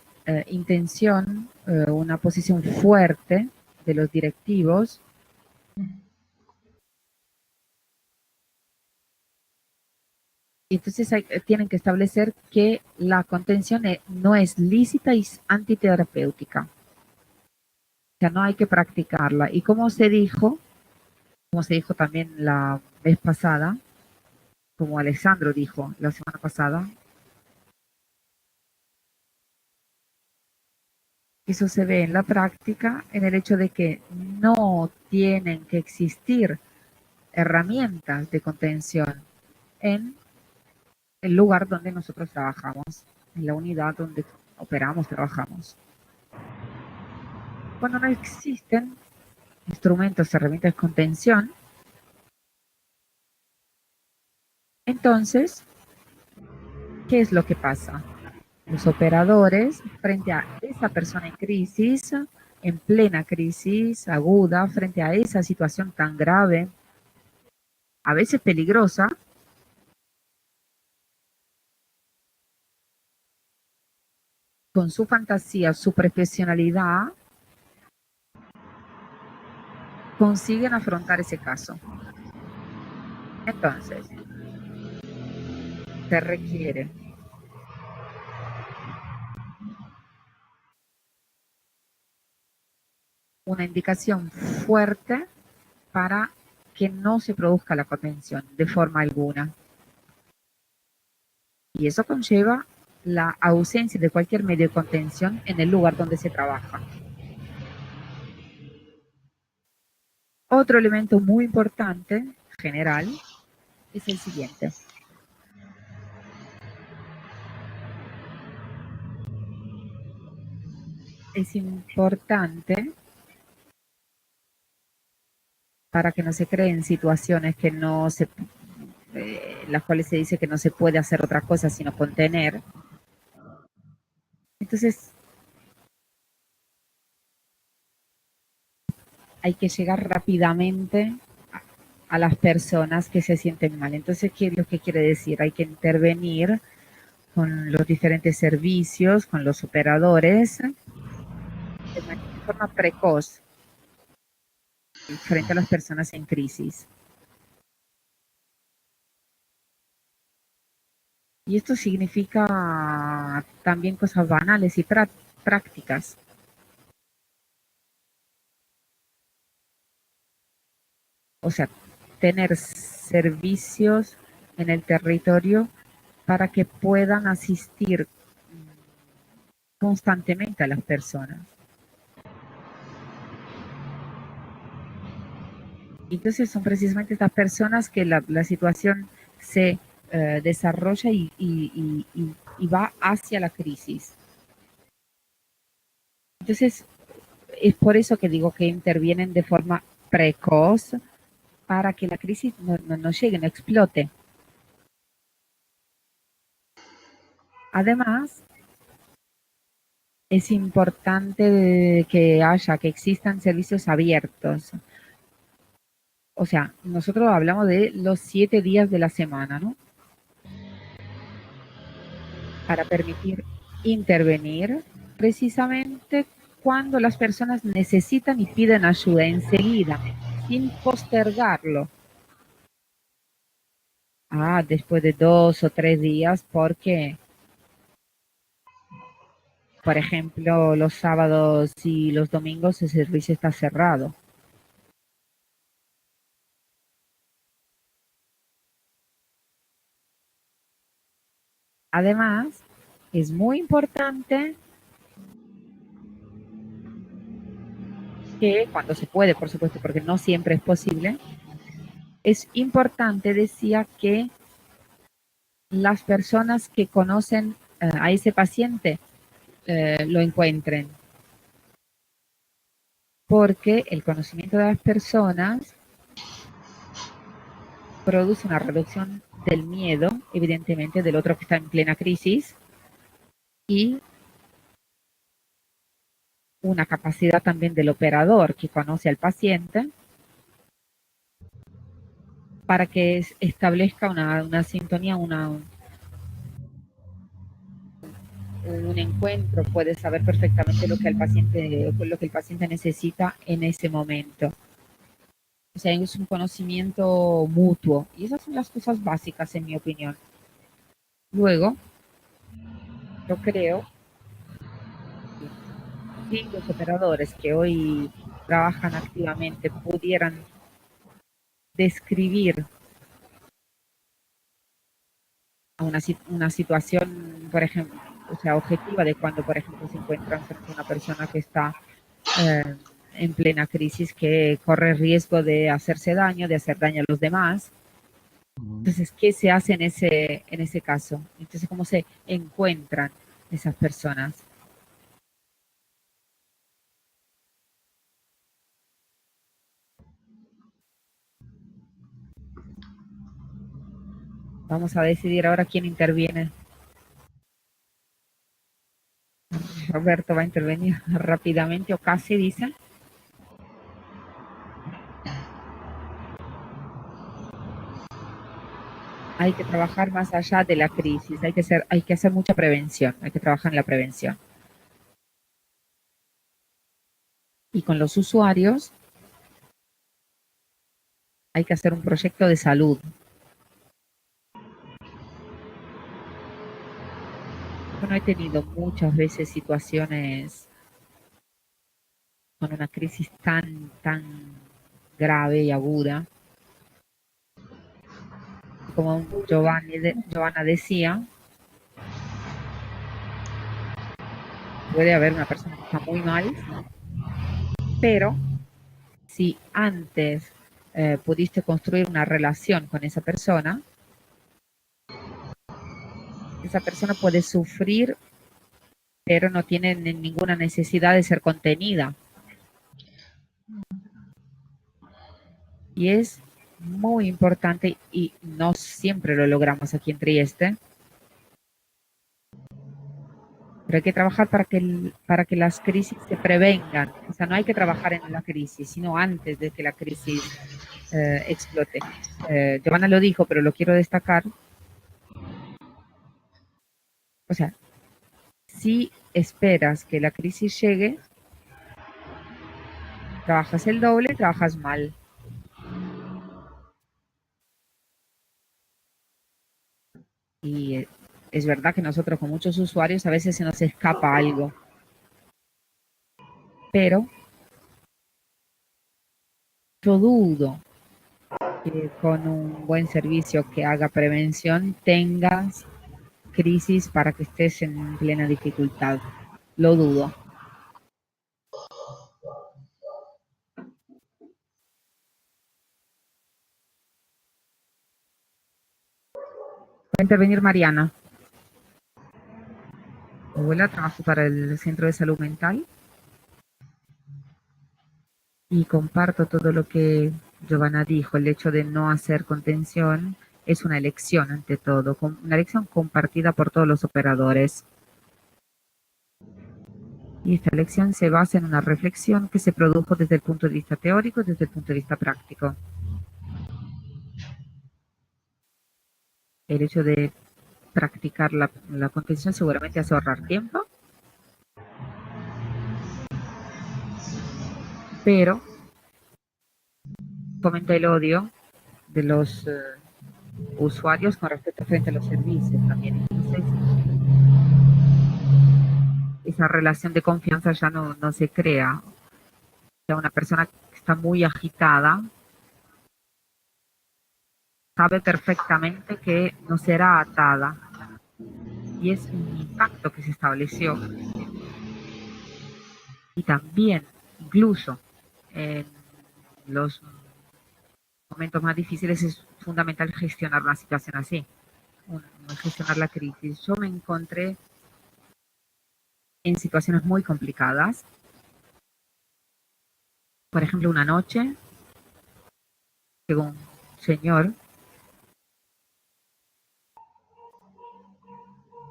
intención, una posición fuerte de los directivos y entonces tienen que establecer que la contención no es lícita y es antiterapéutica. O sea, no hay que practicarla. Y como se dijo también la vez pasada, como Alessandro dijo la semana pasada, eso se ve en la práctica, en el hecho de que no tienen que existir herramientas de contención en el lugar donde nosotros trabajamos, en la unidad donde operamos, trabajamos. Cuando no existen instrumentos, herramientas de contención, entonces, ¿qué es lo que pasa? Los operadores, frente a esa persona en crisis, en plena crisis aguda, frente a esa situación tan grave, a veces peligrosa, con su fantasía, su profesionalidad, consiguen afrontar ese caso. Entonces, se requiere una indicación fuerte para que no se produzca la contención de forma alguna. Y eso conlleva la ausencia de cualquier medio de contención en el lugar donde se trabaja. Otro elemento muy importante, general, es el siguiente. Es importante para que no se creen situaciones que no se, las cuales se dice que no se puede hacer otra cosa sino contener. Entonces, hay que llegar rápidamente a las personas que se sienten mal. Entonces, ¿qué es lo que quiere decir? Hay que intervenir con los diferentes servicios, con los operadores, de forma precoz frente a las personas en crisis. Y esto significa también cosas banales y prácticas. O sea, tener servicios en el territorio para que puedan asistir constantemente a las personas. Entonces son precisamente estas personas que la situación se desarrolla y va hacia la crisis. Entonces, es por eso que digo que intervienen de forma precoz para que la crisis no llegue, no explote. Además, es importante que existan servicios abiertos. O sea, nosotros hablamos de los 7 días de la semana, ¿no? Para permitir intervenir precisamente cuando las personas necesitan y piden ayuda enseguida, sin postergarlo. Después de 2 o 3 días, porque, por ejemplo, los sábados y los domingos el servicio está cerrado. Además, es muy importante que cuando se puede, por supuesto, porque no siempre es posible, es importante, decía, que las personas que conocen a ese paciente lo encuentren, porque el conocimiento de las personas produce una reducción del miedo, evidentemente, del otro que está en plena crisis, y una capacidad también del operador que conoce al paciente para que establezca una sintonía, un encuentro, puede saber perfectamente lo que el paciente necesita en ese momento. O sea, es un conocimiento mutuo. Y esas son las cosas básicas, en mi opinión. Luego, yo creo que si los operadores que hoy trabajan activamente pudieran describir una situación, por ejemplo, o sea, objetiva de cuando, por ejemplo, se encuentran frente a una persona que está en plena crisis, que corre riesgo de hacerse daño, de hacer daño a los demás. Entonces, ¿qué se hace en ese caso? Entonces, ¿cómo se encuentran esas personas? Vamos a decidir ahora quién interviene. Roberto va a intervenir rápidamente, o casi, dice. Hay que trabajar más allá de la crisis, hay que hacer mucha prevención, hay que trabajar en la prevención. Y con los usuarios hay que hacer un proyecto de salud. Yo no he tenido muchas veces situaciones con una crisis tan grave y aguda. Como Giovanna decía, puede haber una persona que está muy mal, pero si antes pudiste construir una relación con esa persona puede sufrir, pero no tiene ninguna necesidad de ser contenida. Y es muy importante, y no siempre lo logramos aquí en Trieste, pero hay que trabajar para que las crisis se prevengan. O sea, no hay que trabajar en la crisis, sino antes de que la crisis explote. Giovanna lo dijo, pero lo quiero destacar. O sea, si esperas que la crisis llegue, trabajas el doble, trabajas mal. Y es verdad que nosotros con muchos usuarios a veces se nos escapa algo. Pero yo dudo que con un buen servicio que haga prevención tengas crisis para que estés en plena dificultad. Lo dudo. Va a intervenir Mariana. Mi abuela trabaja para el Centro de Salud Mental y comparto todo lo que Giovanna dijo. El hecho de no hacer contención es una elección ante todo, una elección compartida por todos los operadores. Y esta elección se basa en una reflexión que se produjo desde el punto de vista teórico y desde el punto de vista práctico. El hecho de practicar la contención seguramente hace ahorrar tiempo, pero fomenta el odio de los usuarios con respecto frente a los servicios también. Entonces, esa relación de confianza ya no se crea. O sea, una persona que está muy agitada sabe perfectamente que no será atada. Y es un pacto que se estableció. Y también, incluso en los momentos más difíciles es fundamental gestionar una situación así, gestionar la crisis. Yo me encontré en situaciones muy complicadas. Por ejemplo, una noche llegó un señor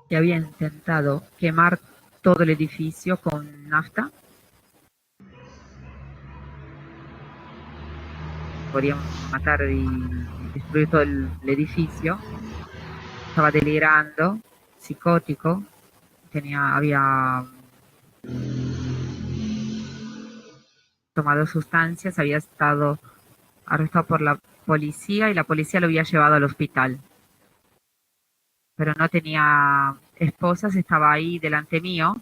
que había intentado quemar todo el edificio con nafta. Podíamos matar y destruir todo el edificio. Estaba delirando, psicótico, había tomado sustancias, había estado arrestado por la policía y la policía lo había llevado al hospital. Pero no tenía esposas, estaba ahí delante mío,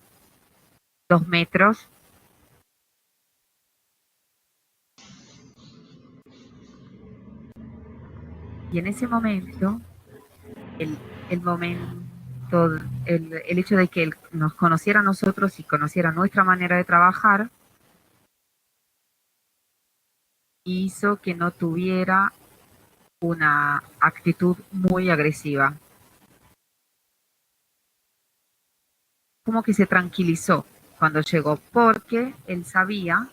2 metros. Y en ese momento, el hecho de que él nos conociera a nosotros y conociera nuestra manera de trabajar, hizo que no tuviera una actitud muy agresiva. Como que se tranquilizó cuando llegó, porque él sabía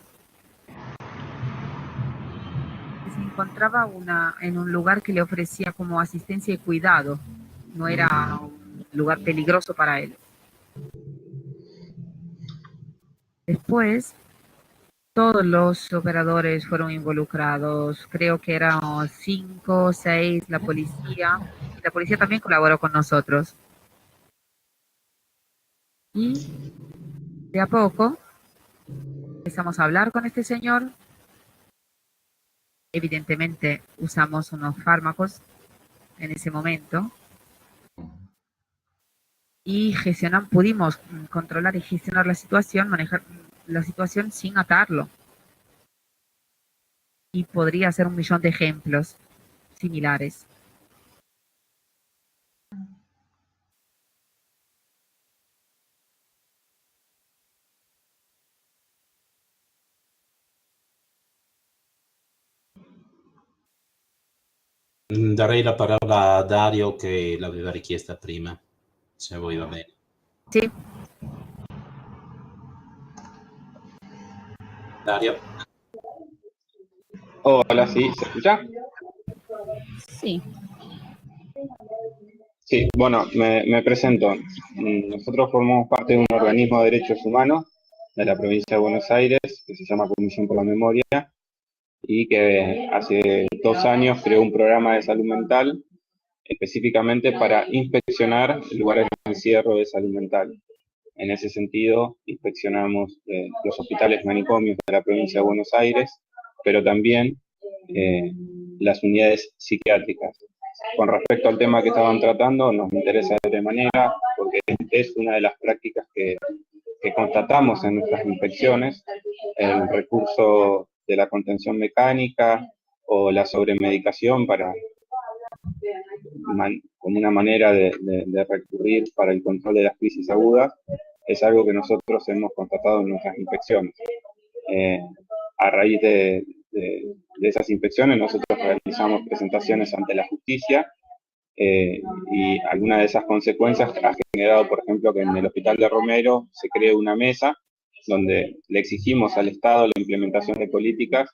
que se encontraba en un lugar que le ofrecía como asistencia y cuidado. No era un lugar peligroso para él. Después, todos los operadores fueron involucrados. Creo que eran 5 o 6, la policía. Y la policía también colaboró con nosotros. Y de a poco empezamos a hablar con este señor. Evidentemente usamos unos fármacos en ese momento. Y pudimos controlar y gestionar la situación, manejar la situación sin atarlo. Y podría ser 1.000.000 de ejemplos similares. Darei la parola a Dario che l'aveva richiesta prima, se a voi va bene. Sì. Dario. Hola, ¿sí? ¿Se escucha? Sí. Sí, bueno, me presento. Nosotros formamos parte de un organismo de derechos humanos de la provincia de Buenos Aires que se llama Comisión por la Memoria y que hace 2 años creó un programa de salud mental específicamente para inspeccionar lugares de encierro de salud mental. En ese sentido, inspeccionamos los hospitales manicomios de la provincia de Buenos Aires, pero también las unidades psiquiátricas. Con respecto al tema que estaban tratando, nos interesa de manera, porque es una de las prácticas que constatamos en nuestras inspecciones, el recurso de la contención mecánica o la sobremedicación como una manera de recurrir para el control de las crisis agudas, es algo que nosotros hemos constatado en nuestras inspecciones. A raíz de esas inspecciones, nosotros realizamos presentaciones ante la justicia y alguna de esas consecuencias ha generado, por ejemplo, que en el Hospital de Romero se cree una mesa donde le exigimos al Estado la implementación de políticas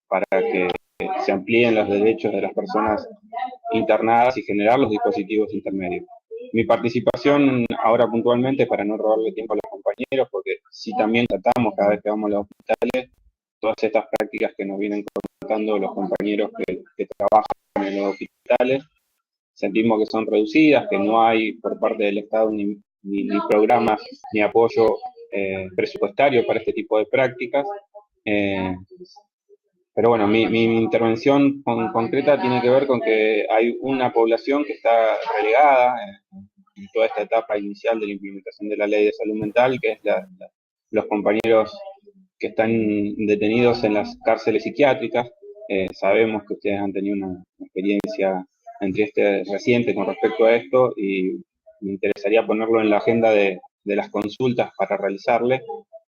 para que se amplíen los derechos de las personas internadas y generar los dispositivos intermedios. Mi participación ahora puntualmente, para no robarle tiempo a los compañeros, porque sí también tratamos cada vez que vamos a los hospitales todas estas prácticas que nos vienen contando los compañeros que trabajan en los hospitales, sentimos que son reducidas, que no hay por parte del Estado ni programas ni apoyo presupuestario para este tipo de prácticas. Pero bueno, mi intervención concreta tiene que ver con que hay una población que está relegada en toda esta etapa inicial de la implementación de la ley de salud mental, que es los compañeros que están detenidos en las cárceles psiquiátricas. Sabemos que ustedes han tenido una experiencia reciente con respecto a esto y me interesaría ponerlo en la agenda de las consultas para realizarle,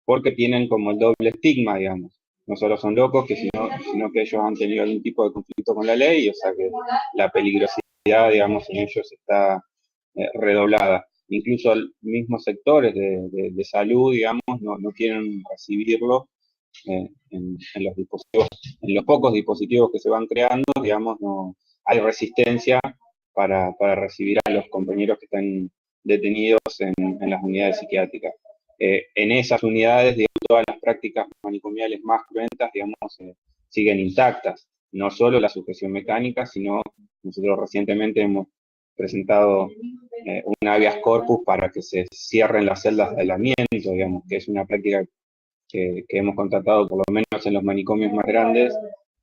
porque tienen como el doble estigma, digamos. no solo son locos, sino que ellos han tenido algún tipo de conflicto con la ley, o sea que la peligrosidad, digamos, en ellos está redoblada. Incluso mismos sectores de salud, digamos, no quieren recibirlo en los dispositivos, en los pocos dispositivos que se van creando, digamos, no hay resistencia para recibir a los compañeros que están detenidos en las unidades psiquiátricas. En esas unidades, digamos, todas las prácticas manicomiales más cruentas, digamos, siguen intactas. No solo la sujeción mecánica, sino nosotros recientemente hemos presentado un habeas corpus para que se cierren las celdas de aislamiento, digamos, que es una práctica que hemos contratado, por lo menos en los manicomios más grandes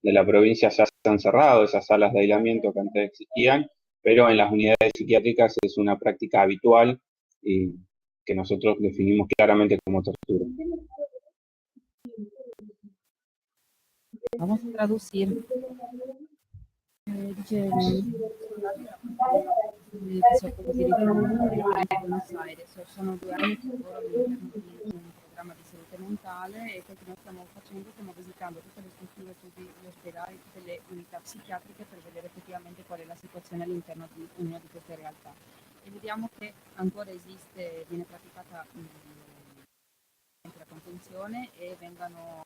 de la provincia, ya se han cerrado esas salas de aislamiento que antes existían, pero en las unidades psiquiátricas es una práctica habitual y que nosotros definimos claramente como tortura. Vamos a traducir. Buenos Aires, sono 2 anni che lavoro all'interno di un programma di salute mentale e quel che noi stiamo facendo, stiamo visitando tutte le strutture, tutti gli ospedali, tutte le unità psichiatriche per vedere effettivamente qual è la situazione all'interno di una di queste realtà. E vediamo che ancora esiste, viene praticata la contenzione e vengono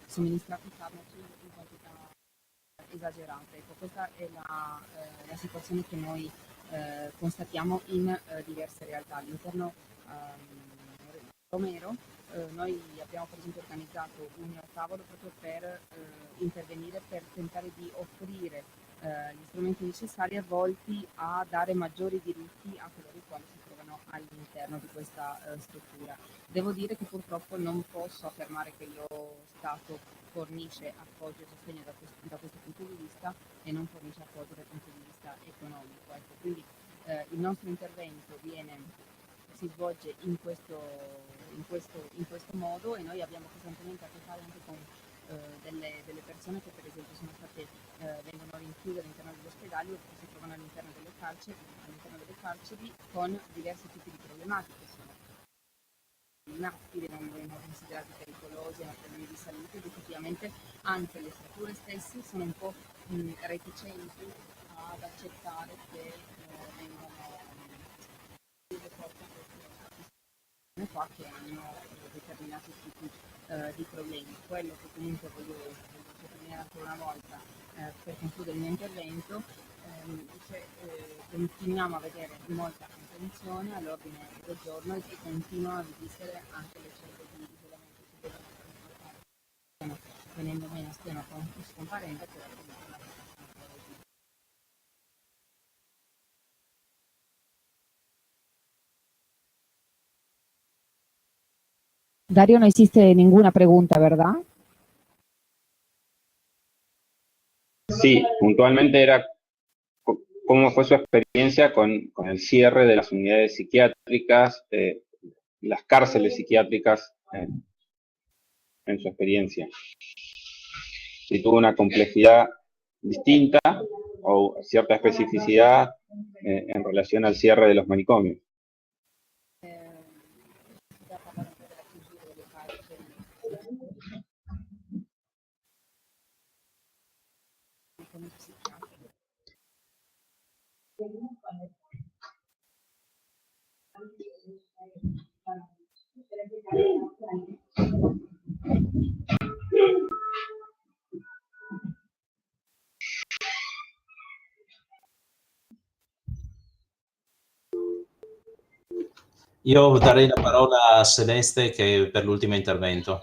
somministrati farmaci in quantità esagerate. Ecco, questa è la situazione che noi constatiamo in diverse realtà. All'interno Romero noi abbiamo per esempio organizzato un tavolo proprio per intervenire, per tentare di offrire gli strumenti necessari volti a dare maggiori diritti a coloro i quali si trovano all'interno di questa struttura. Devo dire che purtroppo non posso affermare che lo Stato fornisce appoggio e sostegno da questo punto di vista e non fornisce appoggio dal punto di vista economico. Ecco, quindi il nostro intervento si svolge in questo modo e noi abbiamo costantemente a che fare anche con delle persone che per esempio sono state vengono rinchiuse all'interno degli ospedali o che si trovano all'interno delle carceri con diversi tipi di problematiche. Sono inatti, vengono considerati pericolosi, hanno problemi di salute ed effettivamente anche le strutture stesse sono un po' reticenti ad accettare che vengono qua che hanno determinati tipi di problemi. Quello che comunque voglio sottolineare ancora una volta per concludere il mio intervento, continuiamo a vedere molta attenzione all'ordine del giorno e che continuano ad esistere anche le celle di isolamento che stiano venendo meno, stiano scomparendo. Dario, no existe ninguna pregunta, ¿verdad? Sí, puntualmente era cómo fue su experiencia con el cierre de las unidades psiquiátricas, las cárceles psiquiátricas en su experiencia. Si tuvo una complejidad distinta o cierta especificidad en relación al cierre de los manicomios. Io darei la parola a Celeste che per l'ultimo intervento.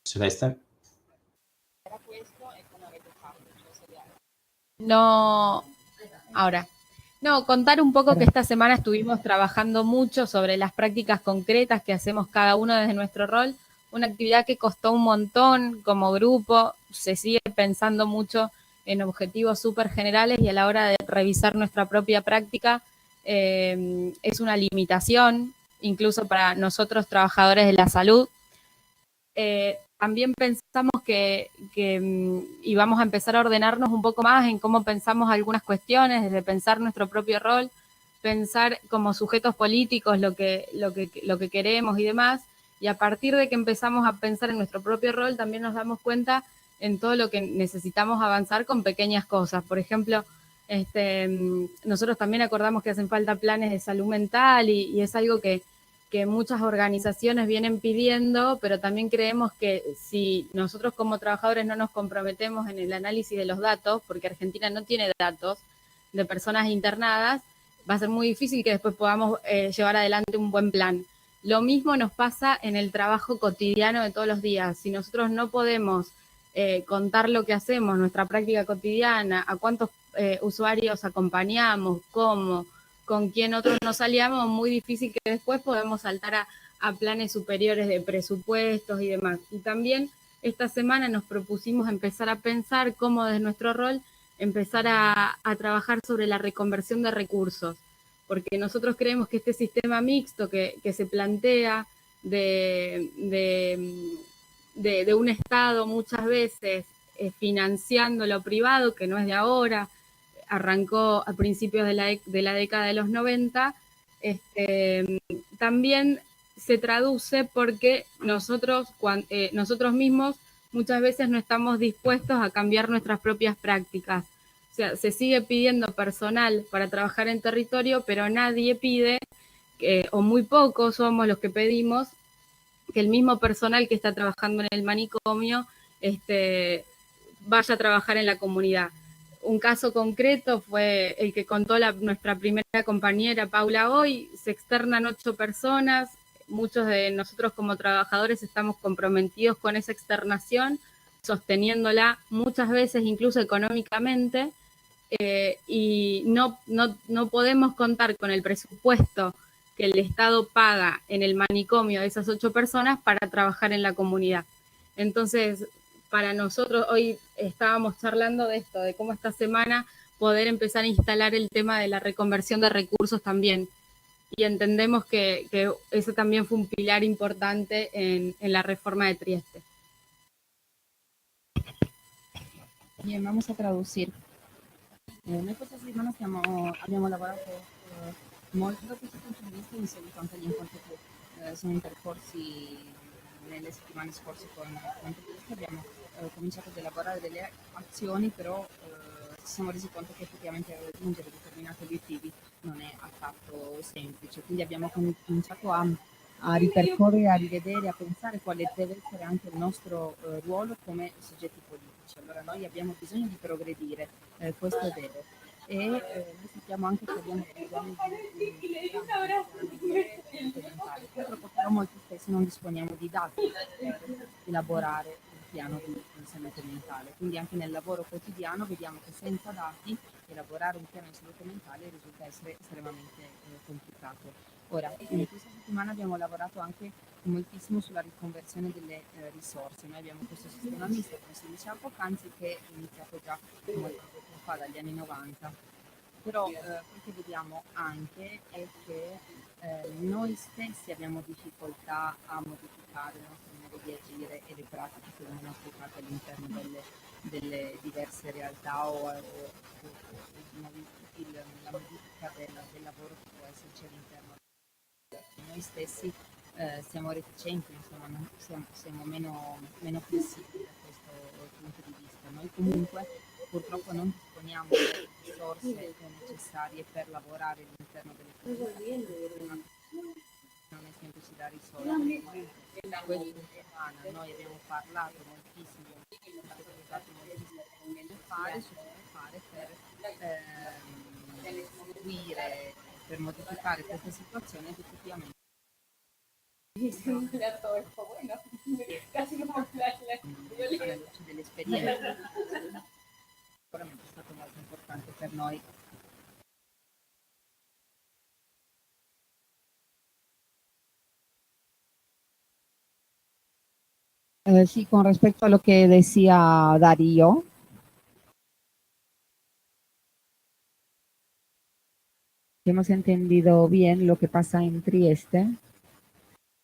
Celeste? No, ahora. No, contar un poco que esta semana estuvimos trabajando mucho sobre las prácticas concretas que hacemos cada uno desde nuestro rol, una actividad que costó un montón como grupo, se sigue pensando mucho en objetivos súper generales y a la hora de revisar nuestra propia práctica es una limitación incluso para nosotros trabajadores de la salud. También pensamos que y vamos a empezar a ordenarnos un poco más en cómo pensamos algunas cuestiones, desde pensar nuestro propio rol, pensar como sujetos políticos lo que queremos y demás, y a partir de que empezamos a pensar en nuestro propio rol, también nos damos cuenta en todo lo que necesitamos avanzar con pequeñas cosas. Por ejemplo, nosotros también acordamos que hacen falta planes de salud mental y es algo que muchas organizaciones vienen pidiendo, pero también creemos que si nosotros como trabajadores no nos comprometemos en el análisis de los datos, porque Argentina no tiene datos de personas internadas, va a ser muy difícil que después podamos llevar adelante un buen plan. Lo mismo nos pasa en el trabajo cotidiano de todos los días. Si nosotros no podemos contar lo que hacemos, nuestra práctica cotidiana, a cuántos usuarios acompañamos, cómo, con quién otros nos aliamos, muy difícil que después podamos saltar a planes superiores de presupuestos y demás. Y también esta semana nos propusimos empezar a pensar cómo desde nuestro rol empezar a trabajar sobre la reconversión de recursos, porque nosotros creemos que este sistema mixto que se plantea de un Estado muchas veces financiando lo privado, que no es de ahora, arrancó a principios de la década de los 90, también se traduce porque nosotros mismos muchas veces no estamos dispuestos a cambiar nuestras propias prácticas. O sea, se sigue pidiendo personal para trabajar en territorio, pero nadie pide, o muy pocos somos los que pedimos, que el mismo personal que está trabajando en el manicomio vaya a trabajar en la comunidad. Un caso concreto fue el que contó nuestra primera compañera, Paula, hoy. Se externan 8 personas. Muchos de nosotros como trabajadores estamos comprometidos con esa externación, sosteniéndola muchas veces incluso económicamente, y no podemos contar con el presupuesto que el Estado paga en el manicomio de esas 8 personas para trabajar en la comunidad. Entonces, para nosotros, hoy estábamos charlando de esto, de cómo esta semana poder empezar a instalar el tema de la reconversión de recursos también. Y entendemos que eso también fue un pilar importante en la reforma de Trieste. Bien, vamos a traducir. Noi questa settimana abbiamo lavorato molto da questo punto di vista, inserito anche gli incontri che sono intercorsi nelle settimane scorse con tutti. Abbiamo cominciato ad elaborare delle azioni, però ci siamo resi conto che effettivamente raggiungere determinati obiettivi non è affatto semplice, quindi abbiamo cominciato a ripercorrere, a rivedere, a pensare quale deve essere anche il nostro ruolo come soggetti politici. Allora noi abbiamo bisogno di progredire, questo è vero, e noi sappiamo anche che abbiamo bisogno di implementare. Purtroppo però molto spesso non disponiamo di dati per elaborare il piano di salute mentale, quindi anche nel lavoro quotidiano vediamo che senza dati elaborare un piano di salute mentale risulta essere estremamente complicato. Ora, in questa settimana abbiamo lavorato anche moltissimo sulla riconversione delle risorse. Noi abbiamo questo sistema misto, come si diceva poc'anzi, che è iniziato già molto tempo fa, dagli anni 90. Però quel che vediamo anche è che noi stessi abbiamo difficoltà a modificare il nostro modo di agire e le pratiche che vengono applicate all'interno delle diverse realtà o la modifica del lavoro che può esserci all'interno. Noi stessi siamo reticenti, insomma, siamo meno flessibili da questo punto di vista. Noi comunque purtroppo non disponiamo delle risorse necessarie per lavorare all'interno delle comunità. Non è semplice da risolvere. Questa settimana noi abbiamo parlato moltissimo, fare su come fare per seguire, per modificare questa situazione ed effettivamente alla luce dell'esperienza. Sicuramente è stato molto importante per noi. Sí, con respecto a lo que decía Darío, hemos entendido bien lo que pasa en Trieste.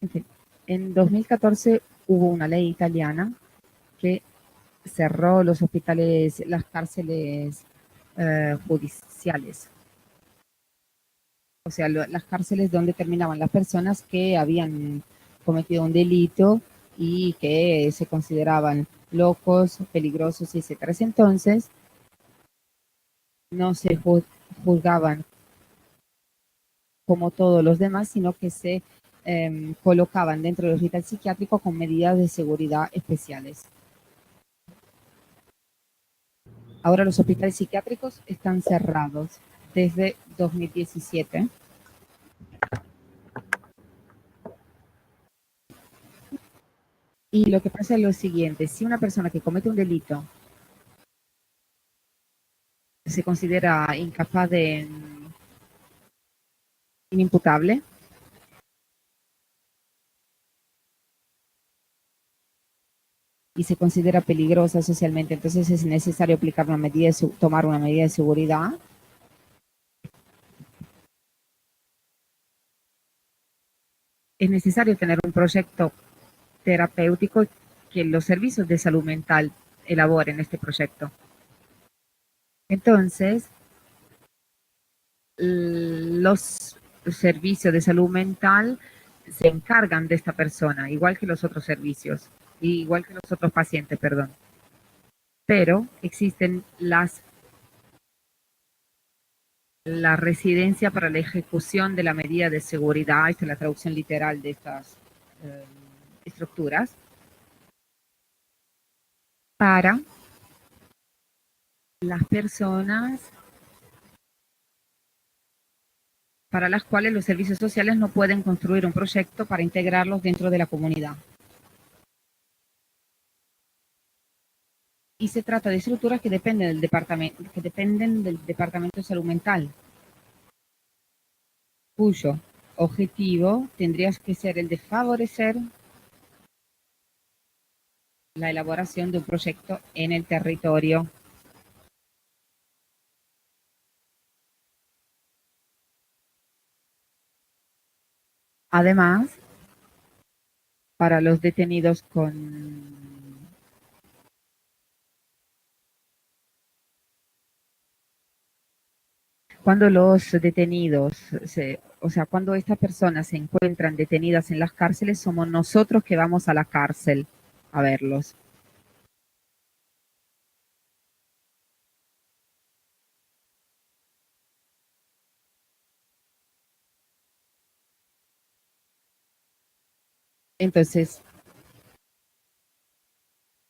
En fin, en 2014 hubo una ley italiana que cerró los hospitales, las cárceles judiciales. O sea, las cárceles donde terminaban las personas que habían cometido un delito y que se consideraban locos, peligrosos, etc. Entonces, no se juzgaban como todos los demás, sino que se colocaban dentro del hospital psiquiátrico con medidas de seguridad especiales. Ahora los hospitales psiquiátricos están cerrados desde 2017. Y lo que pasa es lo siguiente, si una persona que comete un delito se considera incapaz de inimputable, y se considera peligrosa socialmente, entonces es necesario aplicar una medida tomar una medida de seguridad. Es necesario tener un proyecto terapéutico que los servicios de salud mental elaboren este proyecto. Entonces, los servicios de salud mental se encargan de esta persona, igual que los otros servicios, igual que los otros pacientes, perdón. Pero existen la residencia para la ejecución de la medida de seguridad, esta es la traducción literal de estas estructuras, para las personas para las cuales los servicios sociales no pueden construir un proyecto para integrarlos dentro de la comunidad. Y se trata de estructuras que dependen del Departamento de Salud Mental, cuyo objetivo tendría que ser el de favorecer la elaboración de un proyecto en el territorio. Además, para los detenidos cuando los detenidos, cuando estas personas se encuentran detenidas en las cárceles, somos nosotros que vamos a la cárcel a verlos. Entonces,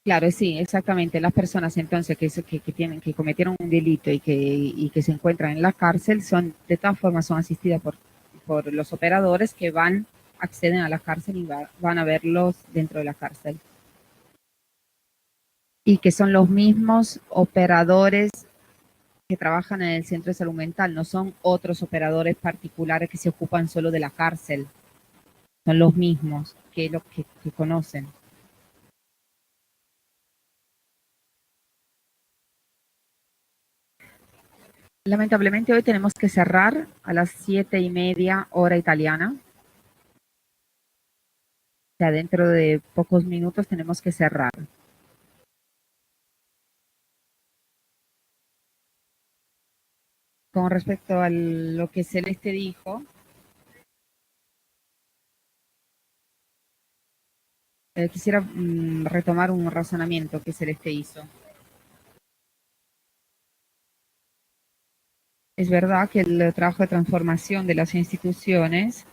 claro, sí, exactamente. Las personas entonces que cometieron un delito y que se encuentran en la cárcel de todas formas son asistidas por los operadores que acceden a la cárcel y van a verlos dentro de la cárcel. Y que son los mismos operadores que trabajan en el centro de salud mental, no son otros operadores particulares que se ocupan solo de la cárcel. Son los mismos que conocen. Lamentablemente hoy tenemos que cerrar a las 7:30 hora italiana. O sea, dentro de pocos minutos tenemos que cerrar. Con respecto a lo que Celeste dijo, quisiera retomar un razonamiento que Celeste hizo. Es verdad que el trabajo de transformación de las instituciones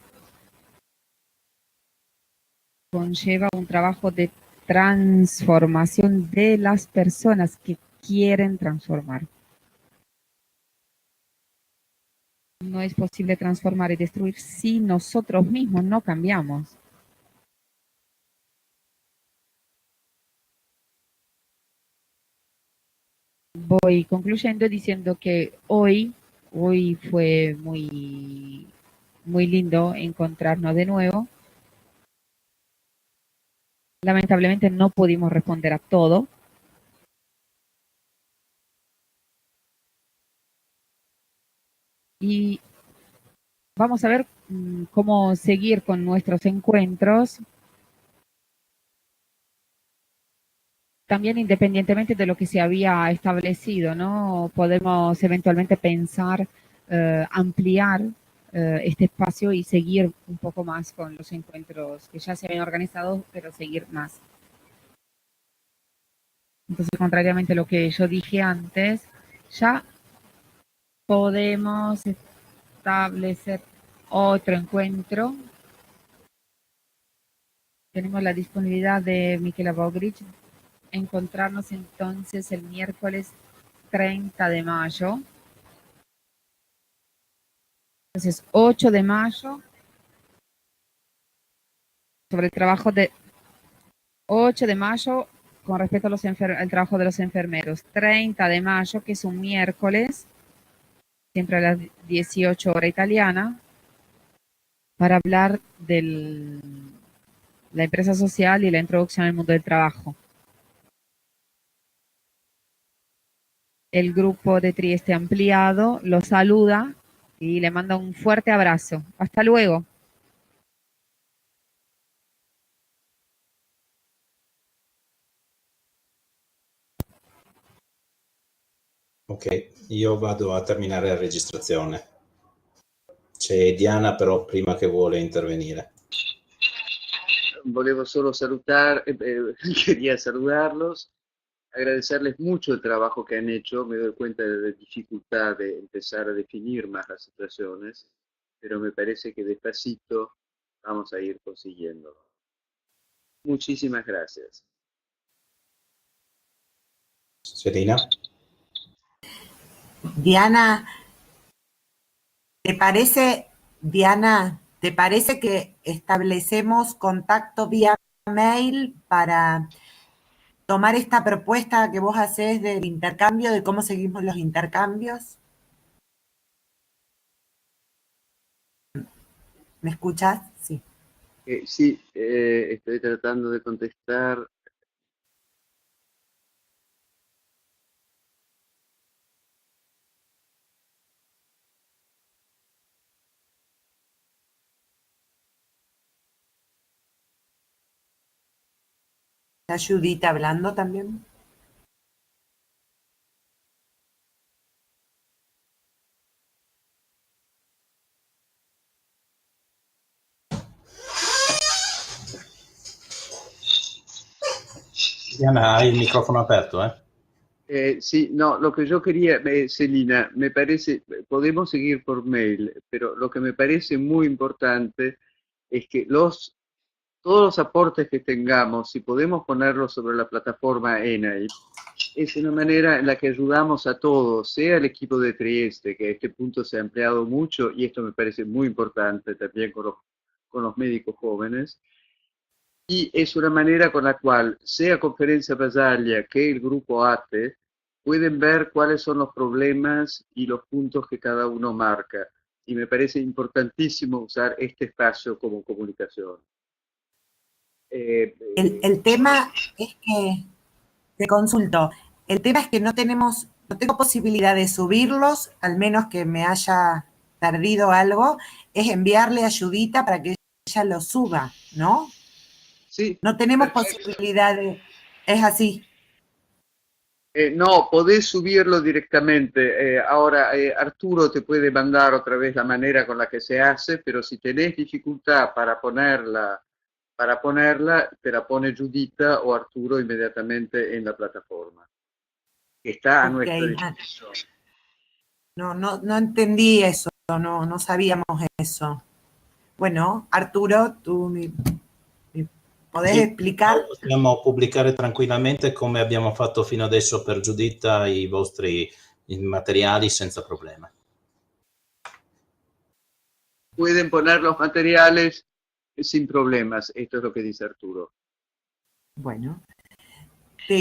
conlleva un trabajo de transformación de las personas que quieren transformar. No es posible transformar y destruir si nosotros mismos no cambiamos. Voy concluyendo diciendo que hoy fue muy, muy lindo encontrarnos de nuevo. Lamentablemente no pudimos responder a todo. Y vamos a ver cómo seguir con nuestros encuentros. También independientemente de lo que se había establecido, ¿no? Podemos eventualmente pensar ampliar este espacio y seguir un poco más con los encuentros que ya se habían organizado, pero seguir más. Entonces, contrariamente a lo que yo dije antes, ya podemos establecer otro encuentro. Tenemos la disponibilidad de Michela Bogrich. Encontrarnos entonces el miércoles 30 de mayo. Entonces, 8 de mayo, sobre el trabajo de 8 de mayo con respecto a al trabajo de los enfermeros. 30 de mayo, que es un miércoles, siempre a las 18 horas italiana, para hablar de la empresa social y la introducción al mundo del trabajo. El grupo de Trieste ampliado lo saluda y le manda un fuerte abrazo. Hasta luego. Ok, io vado a terminare la registrazione. C'è Diana però prima che vuole intervenire. Volevo solo salutar, quería saludarlos, agradecerles mucho el trabajo que han hecho. Me doy cuenta de la dificultad de empezar a definir más las situaciones, pero me parece que despacito vamos a ir consiguiéndolo. Muchísimas gracias. Selina. Diana, ¿te parece, Diana, te parece que establecemos contacto vía mail para tomar esta propuesta que vos hacés del intercambio, de cómo seguimos los intercambios? ¿Me escuchás? Sí. Sí, estoy tratando de contestar. ¿Está Judith hablando también? Diana, hai il microfono aperto, Sí, no, lo que yo quería, Celina, me parece, podemos seguir por mail, pero lo que me parece muy importante es que todos los aportes que tengamos, si podemos ponerlos sobre la plataforma ENAI, es una manera en la que ayudamos a todos, sea el equipo de Trieste, que a este punto se ha ampliado mucho, y esto me parece muy importante también con los médicos jóvenes, y es una manera con la cual, sea Conferencia Basaglia que el grupo ATE, pueden ver cuáles son los problemas y los puntos que cada uno marca. Y me parece importantísimo usar este espacio como comunicación. El tema es que, te consulto, el tema es que no tengo posibilidad de subirlos, al menos que me haya perdido algo, es enviarle a Judita para que ella lo suba, ¿no? Sí. No tenemos posibilidad de... Es así. No, podés subirlo directamente. Ahora, Arturo te puede mandar otra vez la manera con la que se hace, pero si tenés dificultad para ponerla, te la pone Judita o Arturo inmediatamente en la plataforma. Está a nuestra disposición. No entendí eso, no sabíamos eso. Bueno, Arturo, tú podés explicar? Possiamo pubblicare tranquillamente come abbiamo fatto fino adesso per Giuditta i vostri materiali senza problema. Pueden poner los materiales sin problemas, esto es lo que dice Arturo. Bueno, te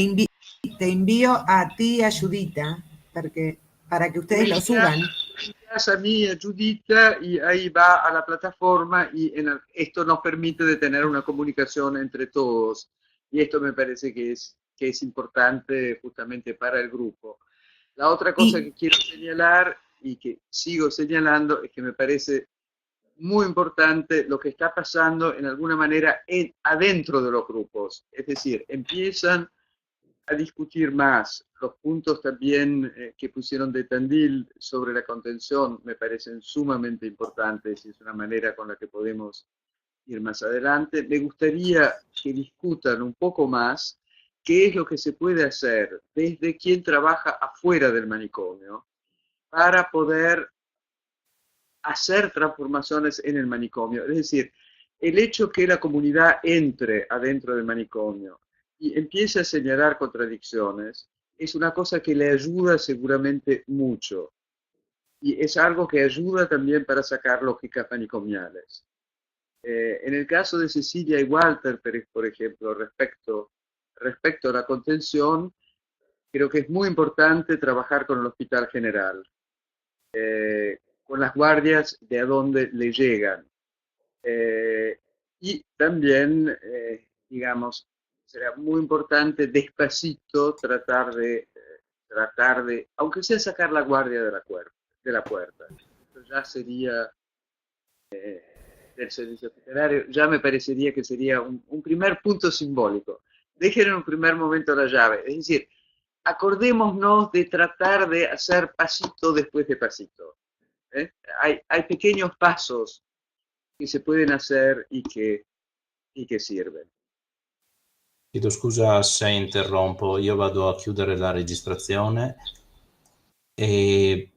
envío a ti y a Judita para que ustedes lo suban. Envías a mí, a Judita, y ahí va a la plataforma y esto nos permite de tener una comunicación entre todos. Y esto me parece que es importante justamente para el grupo. La otra cosa que quiero señalar y que sigo señalando es que me parece muy importante lo que está pasando en alguna manera adentro de los grupos. Es decir, empiezan a discutir más. Los puntos también que pusieron de Tandil sobre la contención me parecen sumamente importantes y es una manera con la que podemos ir más adelante. Me gustaría que discutan un poco más qué es lo que se puede hacer desde quien trabaja afuera del manicomio para poder hacer transformaciones en el manicomio. Es decir, el hecho que la comunidad entre adentro del manicomio y empiece a señalar contradicciones es una cosa que le ayuda seguramente mucho. Y es algo que ayuda también para sacar lógicas manicomiales. En el caso de Cecilia y Walter, por ejemplo, respecto a la contención, creo que es muy importante trabajar con el Hospital General, con las guardias de a dónde le llegan. Y también, digamos, será muy importante despacito tratar de, aunque sea sacar la guardia de la puerta. Eso ya sería, del servicio hospitalario, ya me parecería que sería un primer punto simbólico. Dejen en un primer momento la llave, es decir, acordémonos de tratar de hacer pasito después de pasito. Hay pequeños pasos che si pueden hacer y che sirven. Chiedo scusa se interrompo, io vado a chiudere la registrazione e